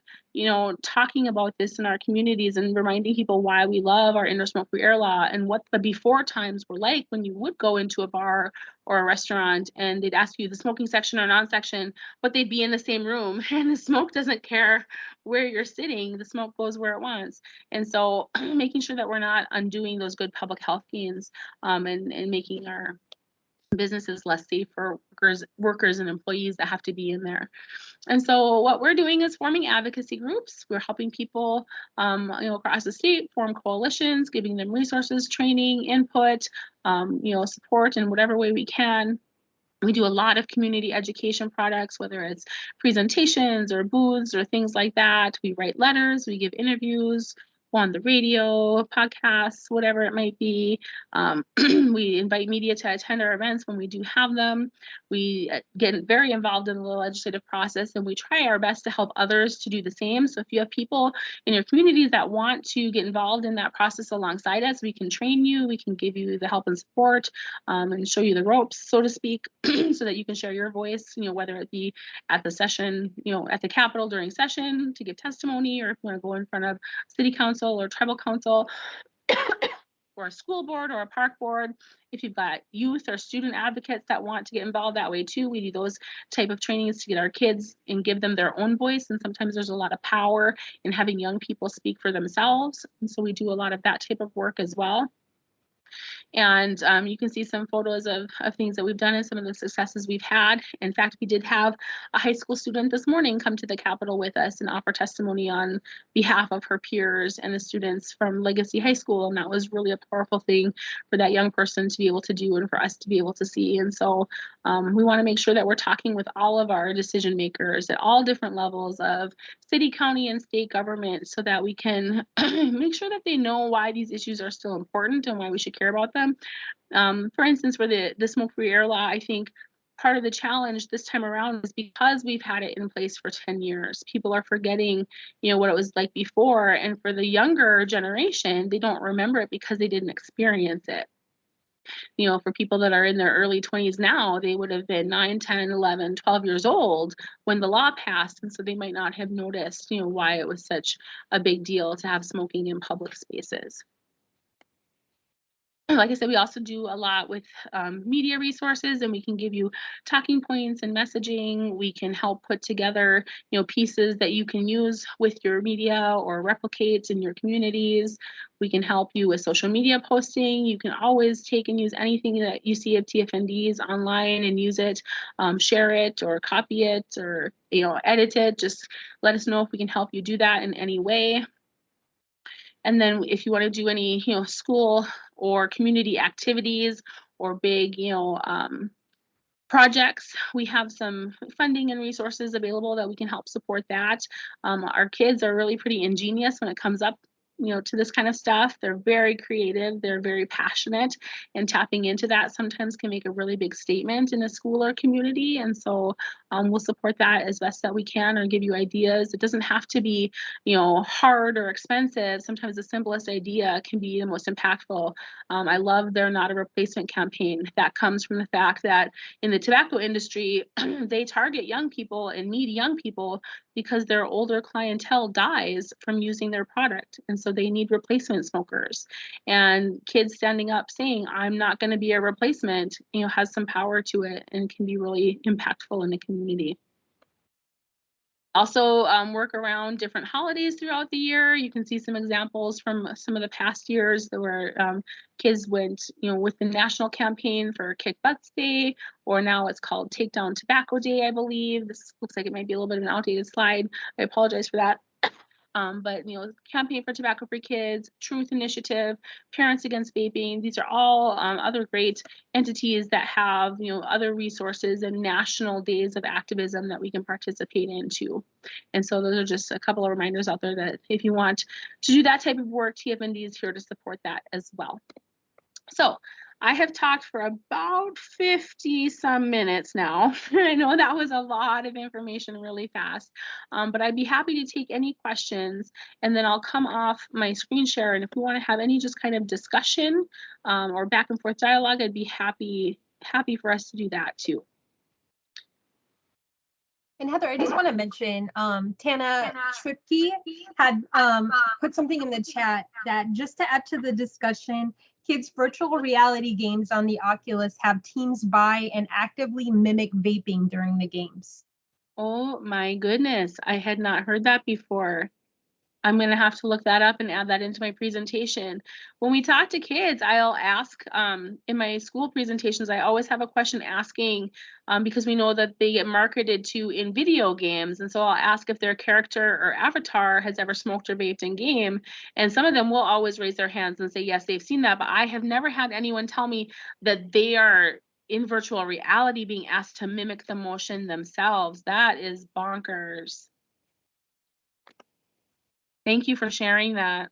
talking about this in our communities and reminding people why we love our indoor smoke-free air law and what the before times were like when you would go into a bar or a restaurant and they'd ask you the smoking section or non-section, but they'd be in the same room and the smoke doesn't care where you're sitting, the smoke goes where it wants. And so making sure that we're not undoing those good public health gains and making our businesses less safe for workers and employees that have to be in there. And so what we're doing is forming advocacy groups. We're helping people across the state form coalitions, giving them resources, training, input, support in whatever way we can. We do a lot of community education products, whether it's presentations or booths or things like that. We write letters, we give interviews, go on the radio, podcasts, whatever it might be. We invite media to attend our events when we do have them. We get very involved in the legislative process, and we try our best to help others to do the same. So if you have people in your communities that want to get involved in that process alongside us, we can train you, we can give you the help and support and show you the ropes, so to speak, so that you can share your voice, whether it be at the session, at the Capitol during session to give testimony, or if you want to go in front of city council or tribal council or a school board or a park board. If you've got youth or student advocates that want to get involved that way too, we do those type of trainings to get our kids and give them their own voice. And sometimes there's a lot of power in having young people speak for themselves. And so we do a lot of that type of work as well. And you can see some photos of things that we've done and some of the successes we've had. In fact, we did have a high school student this morning come to the Capitol with us and offer testimony on behalf of her peers and the students from Legacy High School. And that was really a powerful thing for that young person to be able to do and for us to be able to see. And so we want to make sure that we're talking with all of our decision makers at all different levels of city, county, and state government so that we can make sure that they know why these issues are still important and why we should care about them. For instance, for the smoke-free air law, I think part of the challenge this time around is because we've had it in place for 10 years. People are forgetting, what it was like before. And for the younger generation, they don't remember it because they didn't experience it. For people that are in their early 20s now, they would have been 9, 10, 11, 12 years old when the law passed. And so they might not have noticed, why it was such a big deal to have smoking in public spaces. Like I said, we also do a lot with media resources, and we can give you talking points and messaging. We can help put together, pieces that you can use with your media or replicate in your communities. We can help you with social media posting. You can always take and use anything that you see of TFNDs online and use it, share it or copy it or, edit it. Just let us know if we can help you do that in any way. And then if you want to do any, school or community activities or big, projects, we have some funding and resources available that we can help support that. Our kids are really pretty ingenious when it comes up to this kind of stuff. They're very creative, they're very passionate, and tapping into that sometimes can make a really big statement in a school or community. And so we'll support that as best that we can or give you ideas. It doesn't have to be, hard or expensive. Sometimes the simplest idea can be the most impactful. I love They're Not a Replacement campaign. That comes from the fact that in the tobacco industry, they target young people and need young people because their older clientele dies from using their product. And so they need replacement smokers. And kids standing up saying, I'm not going to be a replacement, has some power to it and can be really impactful in the community. Also work around different holidays throughout the year. You can see some examples from some of the past years where kids went, with the national campaign for Kick Butts Day, or now it's called Take Down Tobacco Day, I believe. This looks like it might be a little bit of an outdated slide. I apologize for that. But Campaign for Tobacco Free Kids, Truth Initiative, Parents Against Vaping, these are all other great entities that have other resources and national days of activism that we can participate in too. And so those are just a couple of reminders out there that if you want to do that type of work, TFND is here to support that as well. So I have talked for about 50 some minutes now. I know that was a lot of information really fast, but I'd be happy to take any questions, and then I'll come off my screen share. And if we want to have any just kind of discussion or back and forth dialogue, I'd be happy for us to do that too. And Heather, I just want to mention, Tana Tripke had put something in the chat that just to add to the discussion, kids' virtual reality games on the Oculus have teams buy and actively mimic vaping during the games. Oh my goodness, I had not heard that before. I'm going to have to look that up and add that into my presentation. When we talk to kids, I'll ask in my school presentations, I always have a question asking because we know that they get marketed to in video games. And so I'll ask if their character or avatar has ever smoked or vaped in game. And some of them will always raise their hands and say, yes, they've seen that. But I have never had anyone tell me that they are in virtual reality being asked to mimic the motion themselves. That is bonkers. Thank you for sharing that.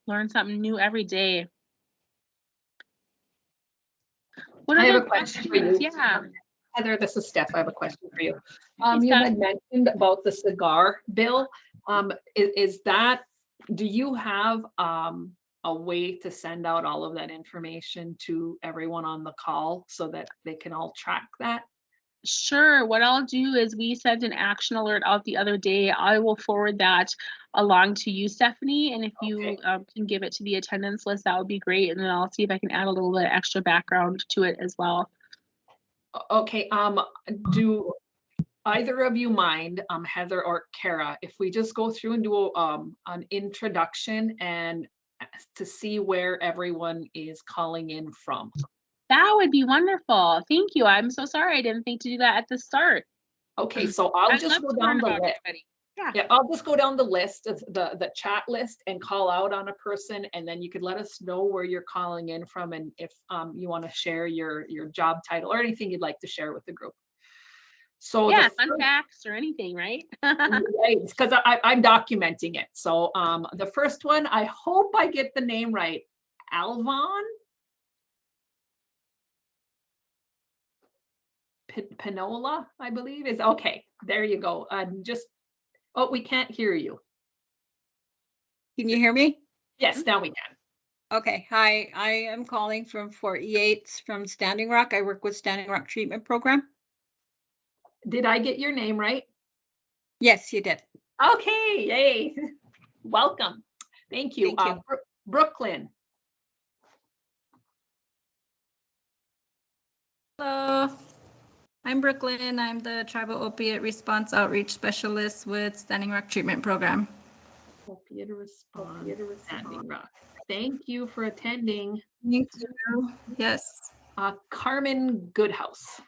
Learn something new every day. What I have other a question for you. Yeah. Heather, this is Steph. I have a question for you. Hey, You Steph. had mentioned about the cigar bill. Do you have a way to send out all of that information to everyone on the call so that they can all track that? Sure. What I'll do is we sent an action alert out the other day. I will forward that along to you, Stephanie. And if you can give it to the attendance list, that would be great. And then I'll see if I can add a little bit of extra background to it as well. Okay. either of you mind, Heather or Kara, if we just go through and do an introduction and to see where everyone is calling in from? That would be wonderful. Thank you. I'm so sorry I didn't think to do that at the start. Okay, so I'll I'd just love go to learn down the about list. everybody. Yeah. Yeah, I'll just go down the list of the chat list and call out on a person, and then you could let us know where you're calling in from and if you want to share your job title or anything you'd like to share with the group. So Yeah, the fun first, facts or anything, right? because I'm documenting it. So the first one, I hope I get the name right. Alvon Pinola, I believe is okay. There you go. Oh, we can't hear you. Can you hear me? Yes, now we can. Okay, hi, I am calling from Fort Yates from Standing Rock. I work with Standing Rock Treatment Program. Did I get your name right? Yes, you did. Okay, yay. Welcome. Thank you. Thank you. Brooklyn. Hello, I'm Brooklyn. I'm the Tribal Opiate Response Outreach Specialist with Standing Rock Treatment Program. Opiate response. Standing Rock. Thank you for attending. Thank you. Yes. Carmen Goodhouse.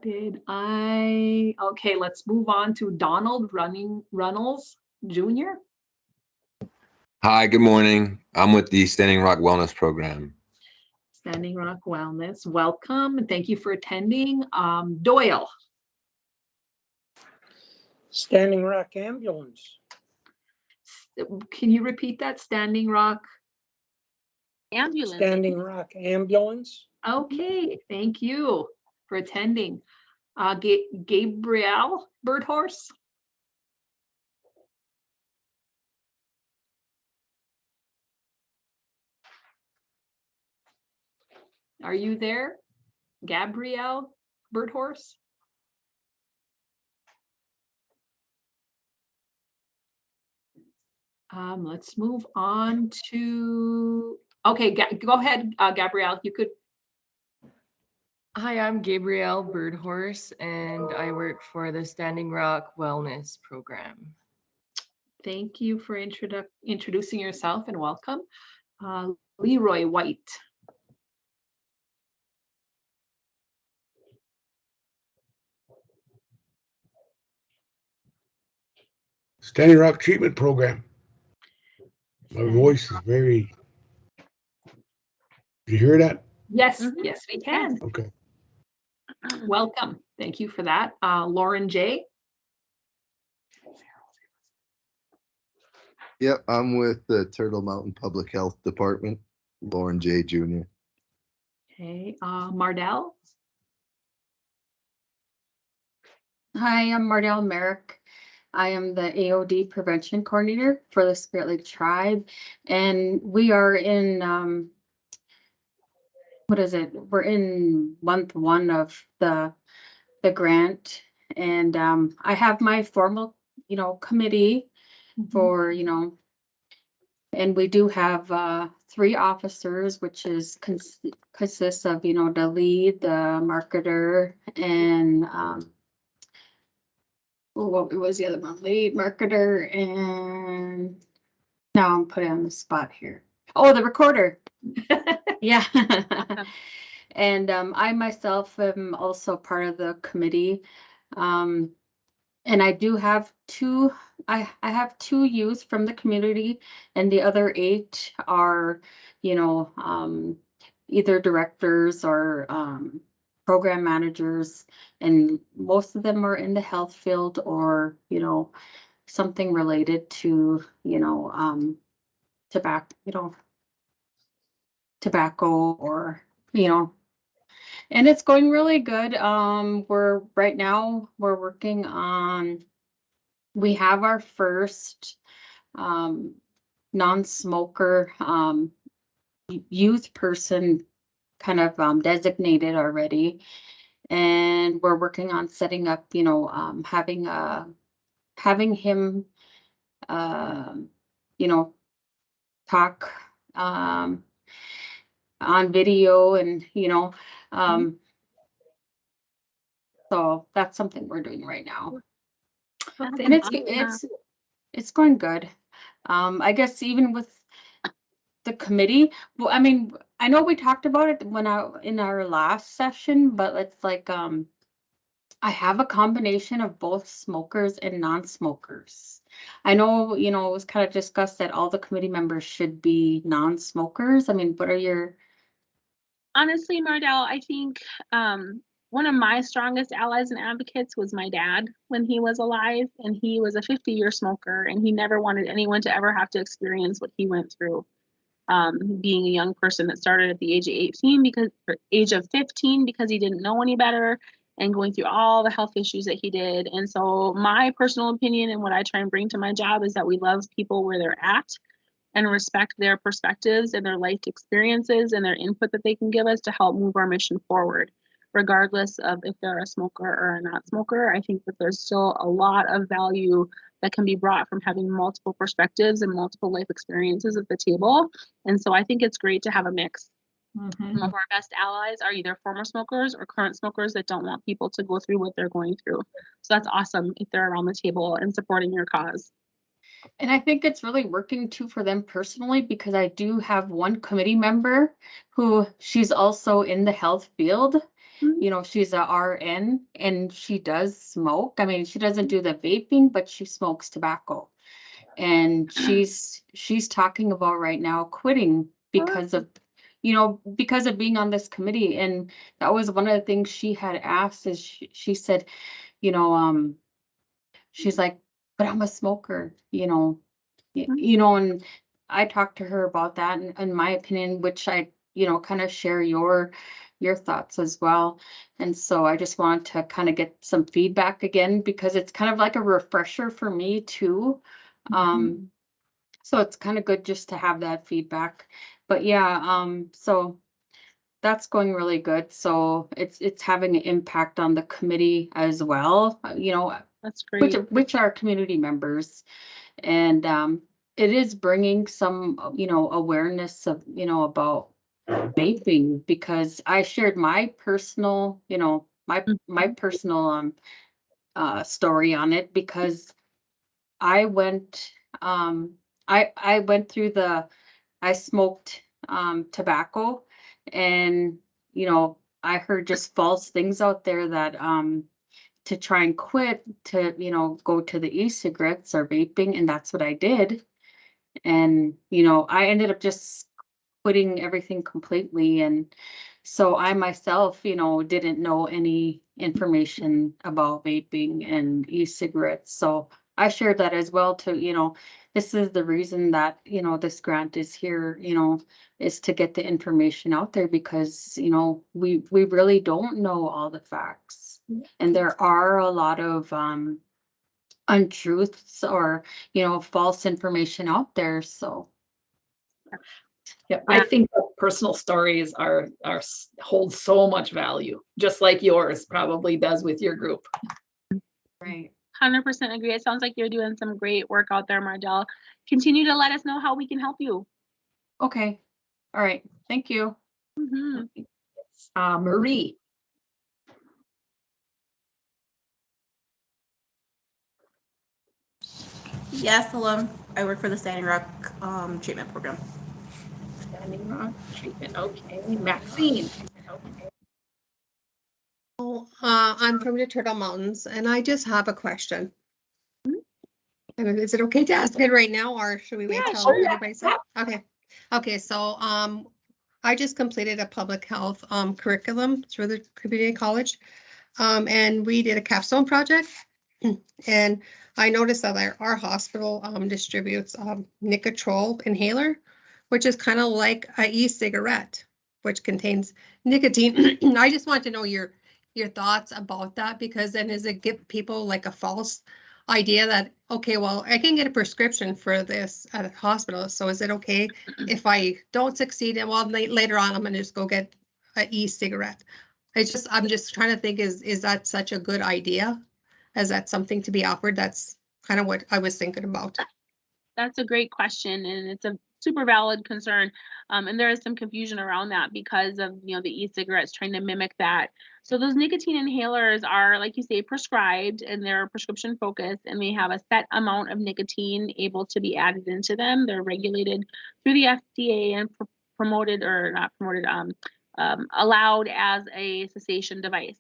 Okay, let's move on to Donald Runnels Jr. Hi, good morning. I'm with the Standing Rock Wellness Program. Standing Rock Wellness. Welcome and thank you for attending. Doyle. Standing Rock Ambulance. Can you repeat that? Standing Rock. Ambulance. Standing Rock Ambulance. Okay, thank you for attending. Gabrielle Birdhorse. Are you there? Gabrielle Birdhorse? Let's move on to, okay, go ahead, Gabrielle, you could. Hi, I'm Gabrielle Birdhorse, and I work for the Standing Rock Wellness Program. Thank you for introducing yourself and welcome. Leroy White. Standing Rock Treatment Program. My voice is very. You hear that? Yes, yes, we can. Okay. Welcome. Thank you for that. Lauren J. Yep, I'm with the Turtle Mountain Public Health Department, Lauren J. Jr. Okay, Mardell. Hi, I'm Mardell Merrick. I am the AOD Prevention Coordinator for the Spirit Lake Tribe, and we are in, what is it? We're in month 1 of the grant, and I have my formal, committee for, and we do have 3 officers, which is consists of, the lead, the marketer, and what was the other one? Lead, marketer, and now I'm put on the spot here. Oh, the recorder. Yeah. And I myself am also part of the committee. And I do have 2, I have 2 youth from the community, and the other 8 are, either directors or program managers, and most of them are in the health field or, something related to, tobacco or, and it's going really good. Right now we're working on, we have our first non-smoker youth person kind of designated already, and we're working on setting up, having him talk. on video and, so that's something we're doing right now. That's And awesome. it's going good. I guess even with the committee, well, I mean, I know we talked about it in our last session, but it's like, I have a combination of both smokers and non-smokers. I know, it was kind of discussed that all the committee members should be non-smokers. I mean, what are your, Honestly, Mardell, I think one of my strongest allies and advocates was my dad when he was alive, and he was a 50-year smoker, and he never wanted anyone to ever have to experience what he went through. Being a young person that started at the age of 15 age of 15 because he didn't know any better, and going through all the health issues that he did. And so my personal opinion and what I try and bring to my job is that we love people where they're at and respect their perspectives and their life experiences and their input that they can give us to help move our mission forward, regardless of if they're a smoker or a not smoker. I think that there's still a lot of value that can be brought from having multiple perspectives and multiple life experiences at the table. And so I think it's great to have a mix. Some of our best allies are either former smokers or current smokers that don't want people to go through what they're going through. So that's awesome if they're around the table and supporting your cause. and I think it's really working too for them personally, because I do have one committee member who she's also in the health field. She's a RN and she does smoke. I mean, she doesn't do the vaping, but she smokes tobacco. And she's talking about right now quitting because of, because of being on this committee. And that was one of the things she had asked is she said, she's like, but I'm a smoker, and I talked to her about that and in my opinion, which I, kind of share your thoughts as well. And so I just wanted to kind of get some feedback again, because it's kind of like a refresher for me too. So it's kind of good just to have that feedback. But yeah, so that's going really good. So it's having an impact on the committee as well, That's great. which are community members. And it is bringing some, awareness of, about vaping, because I shared my personal, my personal story on it, because I went I went through I smoked tobacco, and I heard just false things out there that to try and quit, to go to the e-cigarettes or vaping, and that's what I did. And I ended up just quitting everything completely. And so I myself, didn't know any information about vaping and e-cigarettes. So I shared that as well to, this is the reason that, this grant is here, is to get the information out there, because, we really don't know all the facts. And there are a lot of untruths or, false information out there. So Yeah, I think that personal stories hold so much value, just like yours probably does with your group. right. 100% agree. It sounds like you're doing some great work out there, Mardell. Continue to let us know how we can help you. Okay. All right. Thank you. Marie. Yes, hello. I work for the Standing Rock treatment program. Standing Rock treatment. Okay. Maxine. I'm from the Turtle Mountains, and I just have a question. And is it okay to ask it right now, or should we wait till everybody's up? Okay. Okay, so I just completed a public health curriculum through the community college. And we did a capstone project. And I noticed that our hospital distributes Nicotrol inhaler, which is kind of like an e-cigarette, which contains nicotine. I just want to know your thoughts about that, because then does it give people like a false idea that, okay, well, I can get a prescription for this at a hospital, so is it okay if I don't succeed, and well, later on I'm gonna just go get an e-cigarette? I'm just trying to think, is that such a good idea? Is that something to be offered? That's kind of what I was thinking about. That's a great question, and it's a super valid concern. And there is some confusion around that because of, you know, the e-cigarettes trying to mimic that. So those nicotine inhalers are, like you say, prescribed, and they're prescription focused, and they have a set amount of nicotine able to be added into them. They're regulated through the FDA and promoted, or not promoted, allowed as a cessation device.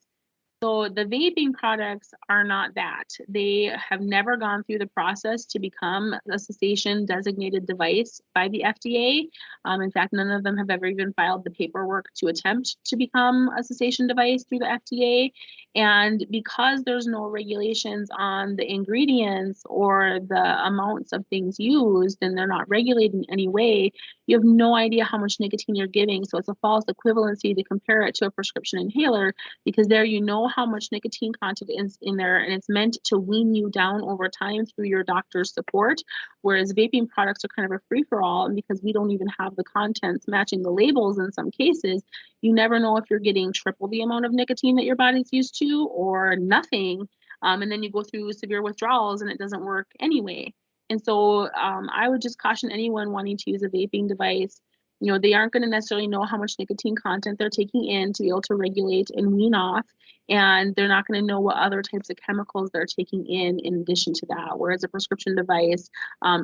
So the vaping products are not that. They have never gone through the process to become a cessation designated device by the FDA. In fact, none of them have ever even filed the paperwork to attempt to become a cessation device through the FDA. And because there's no regulations on the ingredients or the amounts of things used, and they're not regulated in any way, you have no idea how much nicotine you're giving. So it's a false equivalency to compare it to a prescription inhaler, because there you know how much nicotine content is in there, and it's meant to wean you down over time through your doctor's support. Whereas vaping products are kind of a free-for-all, and because we don't even have the contents matching the labels in some cases, you never know if you're getting triple the amount of nicotine that your body's used to or nothing. And then you go through severe withdrawals and it doesn't work anyway. And so I would just caution anyone wanting to use a vaping device, you know, they aren't going to necessarily know how much nicotine content they're taking in to be able to regulate and wean off. And they're not going to know what other types of chemicals they're taking in addition to that. Whereas a prescription device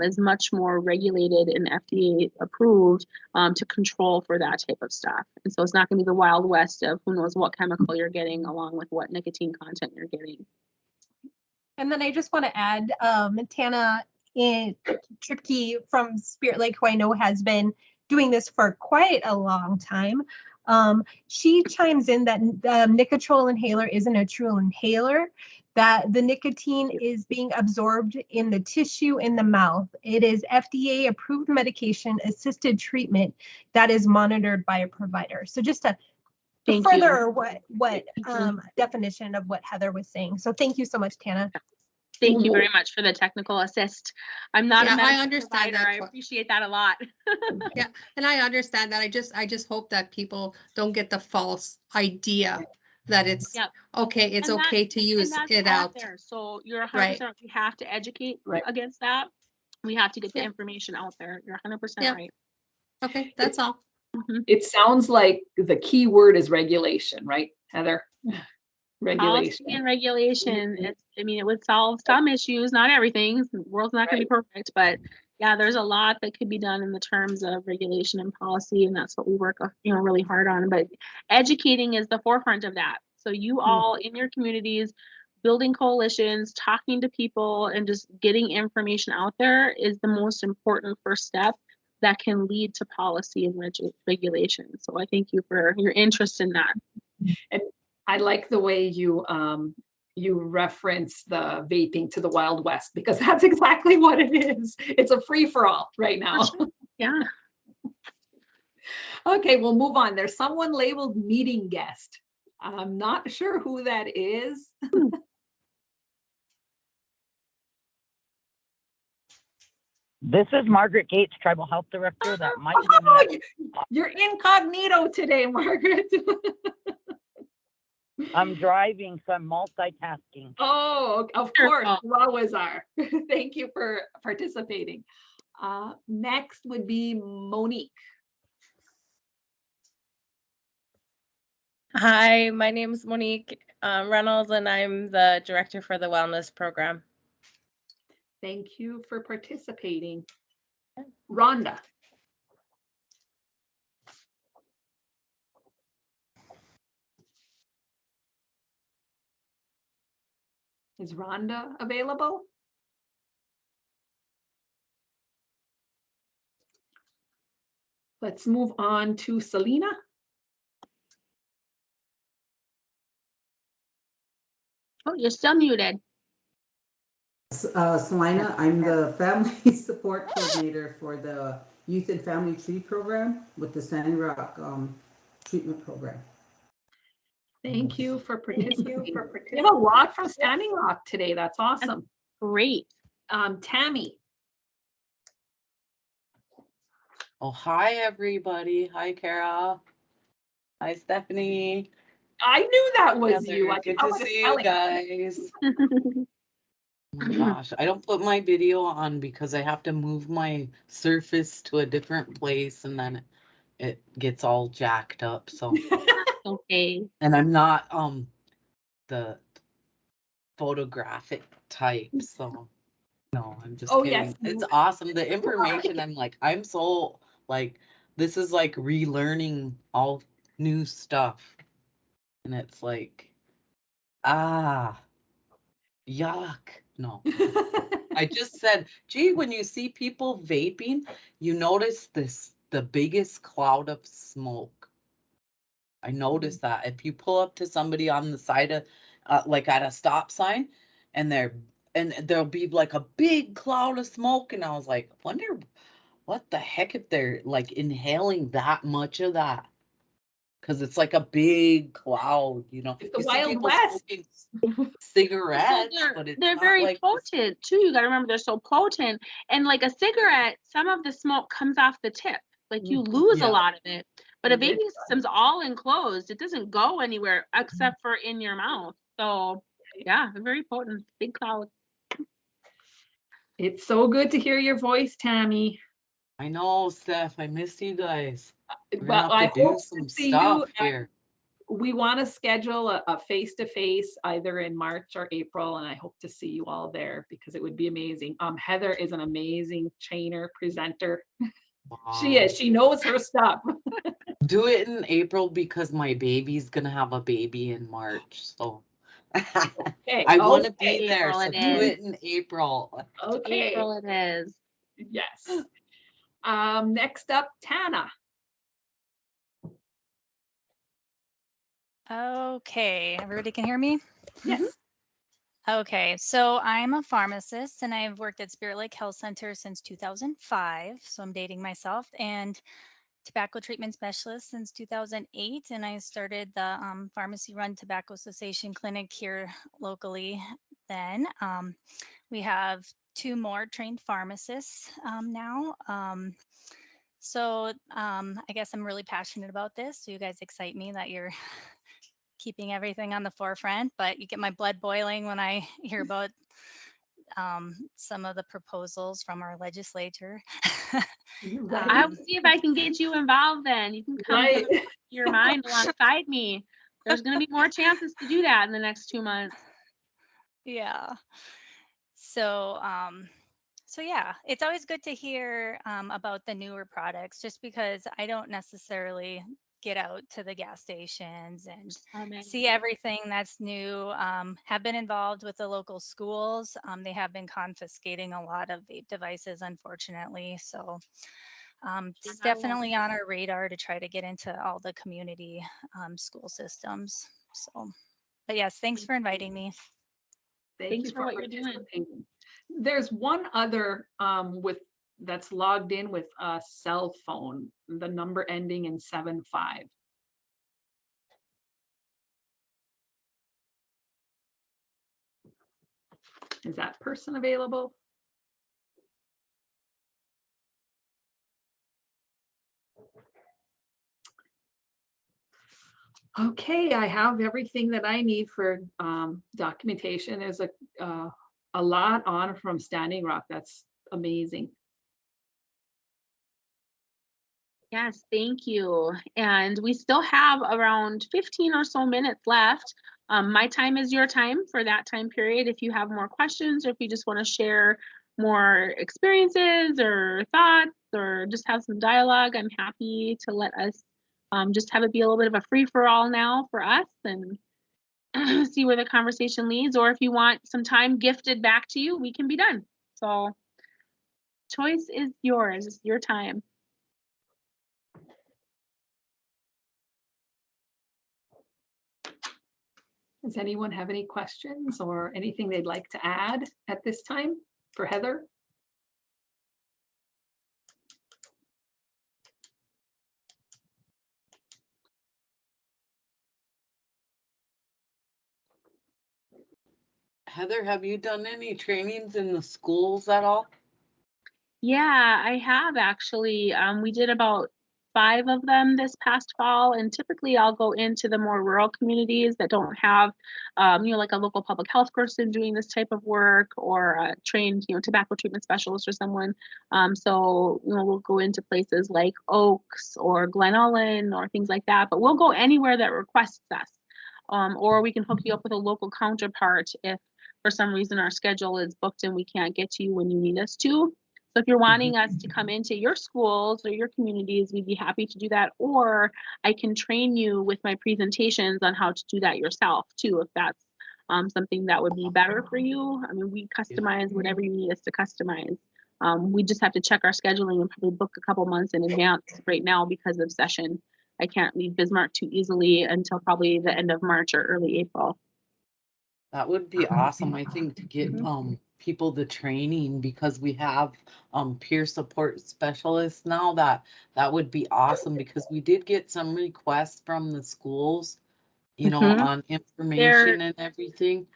is much more regulated and FDA approved to control for that type of stuff. And so it's not going to be the Wild West of who knows what chemical you're getting along with what nicotine content you're getting. And then I just want to add, Tana Tripke from Spirit Lake, who I know has been doing this for quite a long time. She chimes in that the Nicotrol inhaler isn't a true inhaler, that the nicotine is being absorbed in the tissue in the mouth. It is FDA approved medication assisted treatment that is monitored by a provider. So just to further what definition of what Heather was saying. So thank you so much, Tana. Thank you very much for the technical assist. I'm not a medical I understand provider. that. I appreciate that a lot. Yeah, and I understand that. I just hope that people don't get the false idea that it's okay. It's And okay to use it out there. So you're 100% right. We have to educate against that. We have to get the information out there. You're 100% right. Okay, that's all. It sounds like the key word is regulation, right, Heather? Regulation. Policy and regulation. I mean, it would solve some issues, not everything. The world's not going to be perfect, but yeah, there's a lot that could be done in the terms of regulation and policy, and that's what we work, really hard on. But educating is the forefront of that. So you all in your communities, building coalitions, talking to people, and just getting information out there is the most important first step that can lead to policy and regulation. So I thank you for your interest in that. And I like the way you reference the vaping to the Wild West, because that's exactly what it is. It's a free-for-all right now. Yeah. Okay, we'll move on. There's someone labeled meeting guest. I'm not sure who that is. This is Margaret Gates, Tribal Health Director. That might be You're incognito today, Margaret. I'm driving, so I'm multitasking. Oh, of course, you always are. Thank you for participating. Next would be Monique. Hi, my name is Monique Reynolds, and I'm the director for the wellness program. Thank you for participating. Rhonda. Is Rhonda available? Let's move on to Selena. Oh, you're still muted. Selena, I'm the family support coordinator for the Youth and Family Tree Program with the Standing Rock treatment program. Thank you for participating. You have a lot from Standing Rock today. That's awesome. Great. Tammy. Oh, hi, everybody. Hi, Kara. Hi, Stephanie. I knew that was you. Good to see you guys. my gosh, I don't put my video on because I have to move my Surface to a different place and then it gets all jacked up. So Okay. and I'm not the photographic type, so no, I'm just Oh, kidding. yes. It's awesome. The information, I'm like, I'm so like, this is like relearning all new stuff. And it's like, ah, yuck. No. I just said, gee, when you see people vaping, you notice the biggest cloud of smoke. I noticed that if you pull up to somebody on the side of, like at a stop sign, and there'll be like a big cloud of smoke, and I was like, wonder what the heck if they're like inhaling that much of that, because it's like a big cloud, you know. It's the You see Wild people West. smoking Also, cigarettes, but it's they're not very like this. potent too. You got to remember they're so potent. And like a cigarette, some of the smoke comes off the tip. Like you lose a Yeah. lot of it. But a It is. vaping system's all enclosed. It doesn't go anywhere except for in your mouth. So yeah, they're very potent. Big cloud. It's so good to hear your voice, Tammy. I know, Steph, I missed you guys. We're gonna Well, have I to do hope some to see stuff you. here. We want to schedule a face-to-face either in March or April, and I hope to see you all there because it would be amazing. Heather is an amazing trainer, presenter. She is. She knows her stuff. Do it in April because my baby's gonna have a baby in March. So Okay. I want to Okay. be there. April So it do is. it in April. Okay. April it is. Yes. Next up, Tana. Okay, everybody can hear me? Yes. Okay, so I'm a pharmacist and I've worked at Spirit Lake Health Center since 2005. So I'm dating myself, and tobacco treatment specialist since 2008. And I started the pharmacy run tobacco cessation clinic here locally then. We have 2 more trained pharmacists now. I guess I'm really passionate about this. So you guys excite me that you're keeping everything on the forefront, but you get my blood boiling when I hear about some of the proposals from our legislature. I'll see if I can get you involved then. You can come Right. to your mind alongside me. There's going to be more chances to do that in the next 2 months. Yeah. So, yeah, it's always good to hear about the newer products, just because I don't necessarily get out to the gas stations and see everything that's new. Have been involved with the local schools. They have been confiscating a lot of vape devices, unfortunately. So it's definitely on our radar to try to get into all the community school systems. So, but yes, thanks for inviting me. Thank you for what you're doing. There's one other that's logged in with a cell phone, the number ending in 75. Is that person available? Okay, I have everything that I need for documentation. There's a lot on from Standing Rock. That's amazing. Yes, thank you. And we still have around 15 or so minutes left. My time is your time for that time period. If you have more questions, or if you just want to share more experiences or thoughts, or just have some dialogue, I'm happy to let us just have it be a little bit of a free for all now for us and see where the conversation leads. Or if you want some time gifted back to you, we can be done. So choice is yours. It's your time. Does anyone have any questions or anything they'd like to add at this time for Heather? Heather, have you done any trainings in the schools at all? Yeah, I have actually. We did about 5 of them this past fall, and typically I'll go into the more rural communities that don't have, like a local public health person doing this type of work, or a trained, tobacco treatment specialist or someone. So, we'll go into places like Oaks or Glen Ellen or things like that, but we'll go anywhere that requests us. Or we can hook you up with a local counterpart if for some reason our schedule is booked and we can't get to you when you need us to. So if you're wanting us to come into your schools or your communities, we'd be happy to do that. Or I can train you with my presentations on how to do that yourself too, if that's something that would be better for you. I mean, we customize whatever you need us to customize. We just have to check our scheduling and probably book a couple months in advance right now because of session. I can't leave Bismarck too easily until probably the end of March or early April. That would be awesome, I think, to get people the training, because we have peer support specialists now. That would be awesome, because we did get some requests from the schools, on information and everything.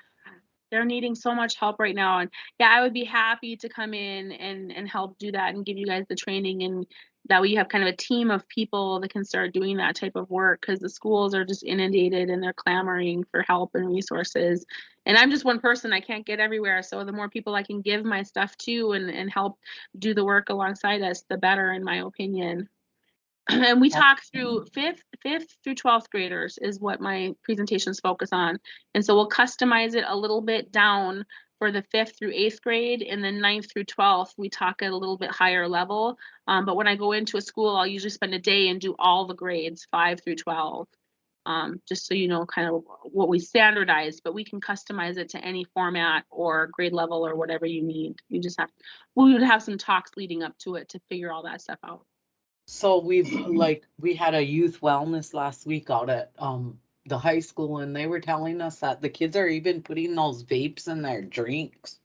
They're needing so much help right now. And yeah, I would be happy to come in and help do that and give you guys the training, and that way you have kind of a team of people that can start doing that type of work, because the schools are just inundated and they're clamoring for help and resources. And I'm just one person, I can't get everywhere. So the more people I can give my stuff to and help do the work alongside us, the better, in my opinion. And we talk through fifth through 12th graders is what my presentations focus on. And so we'll customize it a little bit down for the 5th through 8th grade, and then 9th through 12th, we talk at a little bit higher level. But when I go into a school, I'll usually spend a day and do all the grades 5 through 12. Just so you know kind of what we standardize, but we can customize it to any format or grade level or whatever you need. We would have some talks leading up to it to figure all that stuff out. So we had a youth wellness last week out at the high school, and they were telling us that the kids are even putting those vapes in their drinks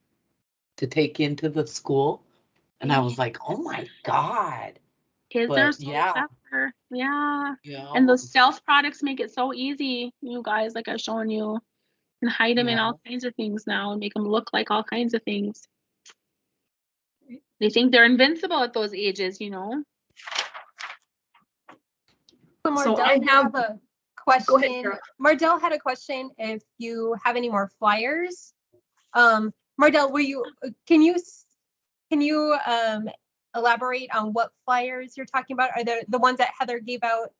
to take into the school. And I was like, oh my God. Kids are so clever. Yeah. And those stealth products make it so easy, you guys, like I've shown you. You can hide them in all kinds of things now and make them look like all kinds of things. They think they're invincible at those ages, So Mardell, I have a question. Mardell had a question if you have any more flyers. Mardell, can you elaborate on what flyers you're talking about? Are they the ones that Heather gave out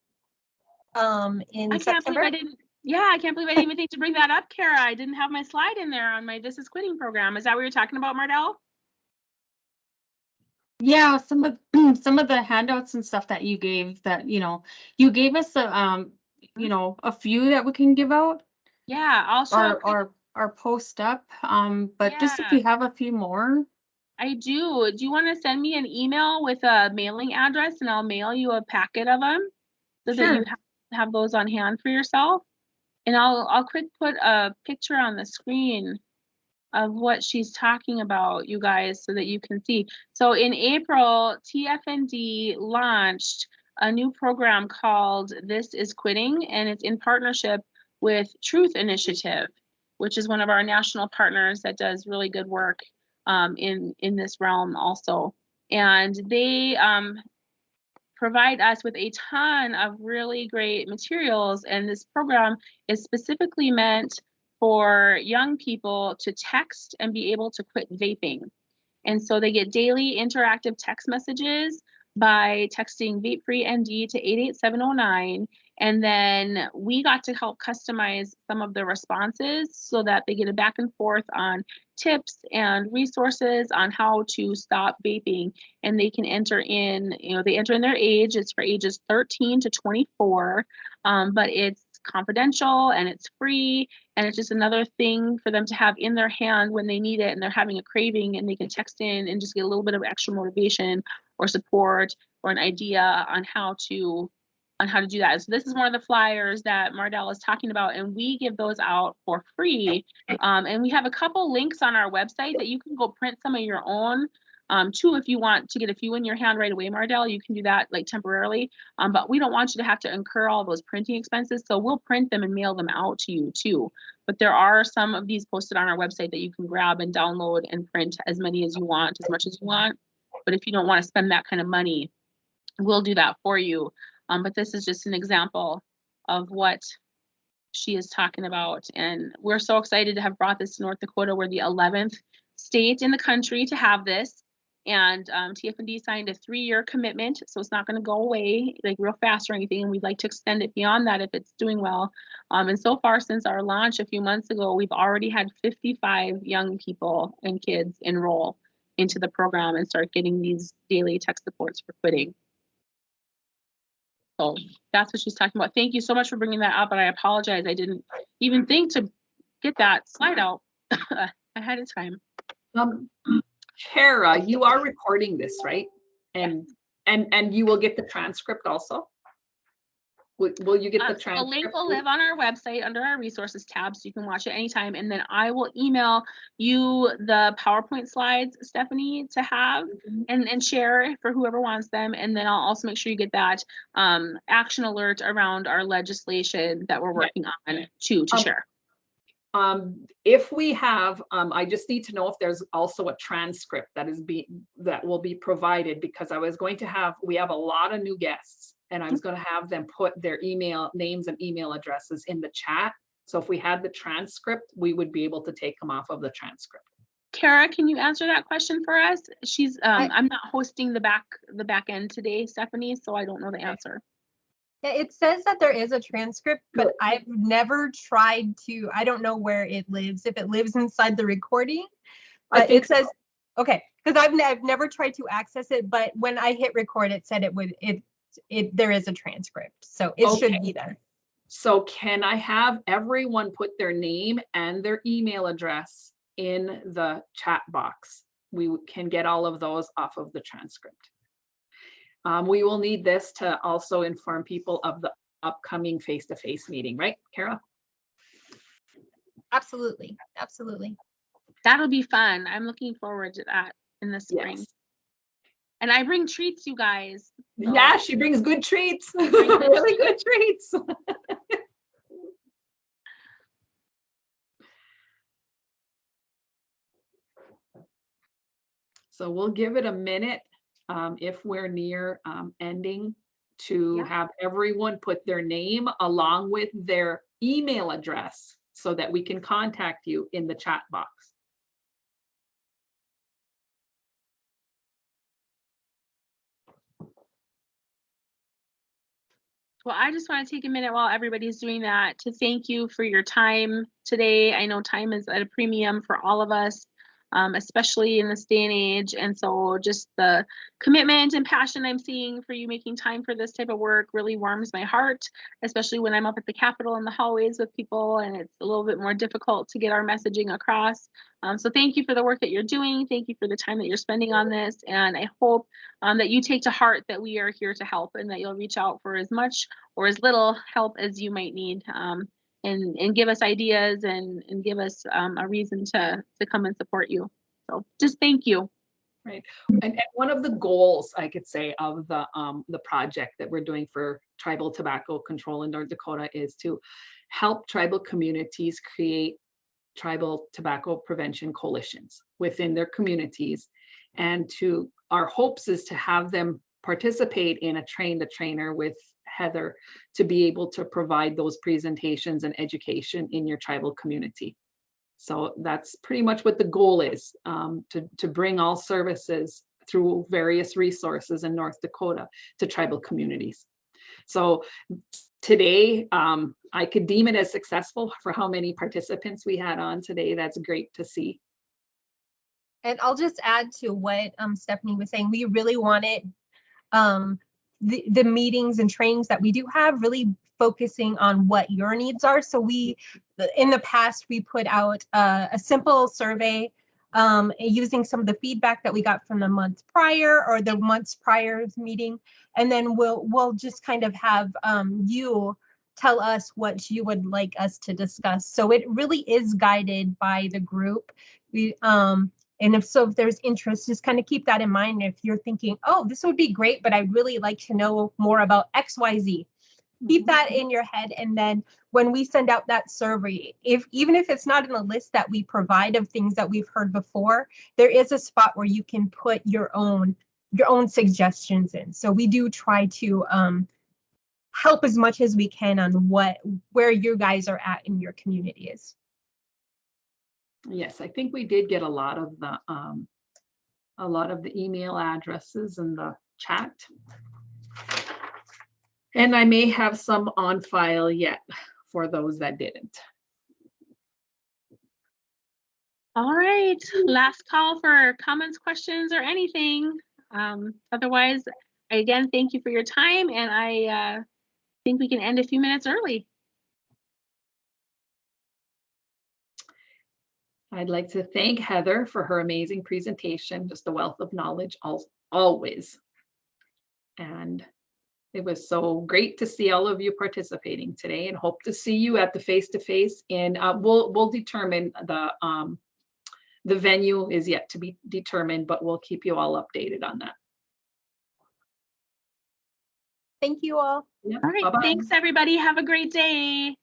in September? I can't believe I didn't even think to bring that up, Kara. I didn't have my slide in there on my This Is Quitting program. Is that what you're talking about, Mardell? Yeah, some of the handouts and stuff that you gave, that you gave us a few that we can give out. Yeah, I'll show or post up. But just if you have a few more. I do. Do you want to send me an email with a mailing address, and I'll mail you a packet of them so that you have those on hand for yourself? And I'll quick put a picture on the screen of what she's talking about, you guys, so that you can see. So in April, TFND launched a new program called This Is Quitting, and it's in partnership with Truth Initiative, which is one of our national partners that does really good work in this realm also. And they provide us with a ton of really great materials, and this program is specifically meant for young people to text and be able to quit vaping. And so they get daily interactive text messages by texting Vape Free ND to 88709. And then we got to help customize some of the responses so that they get a back and forth on tips and resources on how to stop vaping. And they can enter in, they enter in their age. It's for ages 13 to 24, but it's confidential and it's free, and it's just another thing for them to have in their hand when they need it and they're having a craving, and they can text in and just get a little bit of extra motivation or support or an idea on how to do that. So this is one of the flyers that Mardell is talking about, and we give those out for free. And we have a couple links on our website that you can go print some of your own. Too, if you want to get a few in your hand right away, Mardell, you can do that like temporarily. But we don't want you to have to incur all those printing expenses, so we'll print them and mail them out to you too. But there are some of these posted on our website that you can grab and download and print as many as you want, as much as you want. But if you don't want to spend that kind of money, we'll do that for you. But this is just an example of what she is talking about. And we're so excited to have brought this to North Dakota. We're the 11th state in the country to have this. And TFND signed a 3-year commitment, so it's not going to go away like real fast or anything. And we'd like to extend it beyond that if it's doing well. And so far, since our launch a few months ago, we've already had 55 young people and kids enroll into the program and start getting these daily tech supports for quitting. So that's what she's talking about. Thank you so much for bringing that up. And I apologize. I didn't even think to get that slide out ahead of time. Kara, you are recording this, right? And you will get the transcript also? Will you get the The transcript? link will live on our website under our resources tab, so you can watch it anytime. And then I will email you the PowerPoint slides, Stephanie, to have and share for whoever wants them. And then I'll also make sure you get that action alert around our legislation that we're working on to share. If we have, I just need to know if there's also a transcript that will be provided, because we have a lot of new guests, and I was going to have them put their email names and email addresses in the chat. So if we had the transcript, we would be able to take them off of the transcript. Kara, can you answer that question for us? She's I'm not hosting the back end today, Stephanie, so I don't know the answer. Yeah, it says that there is a transcript, but I've never tried to, I don't know where it lives, if it lives inside the recording. But it says, okay, because I've never tried to access it, but when I hit record, it said there is a transcript. So it should be there. So can I have everyone put their name and their email address in the chat box? We can get all of those off of the transcript. We will need this to also inform people of the upcoming face-to-face meeting, right, Kara? Absolutely, absolutely. That'll be fun. I'm looking forward to that in the spring. Yes. And I bring treats, you guys. So. Yeah, she brings good treats. Really good treats. So we'll give it a minute if we're near ending to have everyone put their name along with their email address so that we can contact you in the chat box. Well, I just want to take a minute while everybody's doing that to thank you for your time today. I know time is at a premium for all of us, especially in this day and age. And so just the commitment and passion I'm seeing for you making time for this type of work really warms my heart, especially when I'm up at the Capitol in the hallways with people and it's a little bit more difficult to get our messaging across. So thank you for the work that you're doing. Thank you for the time that you're spending on this. And I hope that you take to heart that we are here to help and that you'll reach out for as much or as little help as you might need. And give us ideas and give us a reason to come and support you. So just thank you. Right. And one of the goals I could say of the project that we're doing for tribal tobacco control in North Dakota is to help tribal communities create tribal tobacco prevention coalitions within their communities. And our hopes is to have them participate in a train the trainer with Heather to be able to provide those presentations and education in your tribal community. So that's pretty much what the goal is, to bring all services through various resources in North Dakota to tribal communities. So today, I could deem it as successful for how many participants we had on today. That's great to see. And I'll just add to what Stephanie was saying. We really wanted the meetings and trainings that we do have really focusing on what your needs are. So in the past, we put out a simple survey using some of the feedback that we got from the months prior or the months prior's meeting. And then we'll just kind of have you tell us what you would like us to discuss. So it really is guided by the group. And if there's interest, just kind of keep that in mind. If you're thinking, oh, this would be great, but I'd really like to know more about XYZ, keep that in your head. And then when we send out that survey, even if it's not in a list that we provide of things that we've heard before, there is a spot where you can put your own your own suggestions in. So we do try to help as much as we can on where you guys are at in your communities. Yes, I think we did get a lot of the email addresses in the chat. And I may have some on file yet for those that didn't. All right, last call for comments, questions, or anything. Otherwise, again, thank you for your time, and I think we can end a few minutes early. I'd like to thank Heather for her amazing presentation, just a wealth of knowledge always. And it was so great to see all of you participating today, and hope to see you at the face-to-face. And we'll determine the venue is yet to be determined, but we'll keep you all updated on that. Thank you all. Yep. All right, Bye-bye. thanks everybody. Have a great day.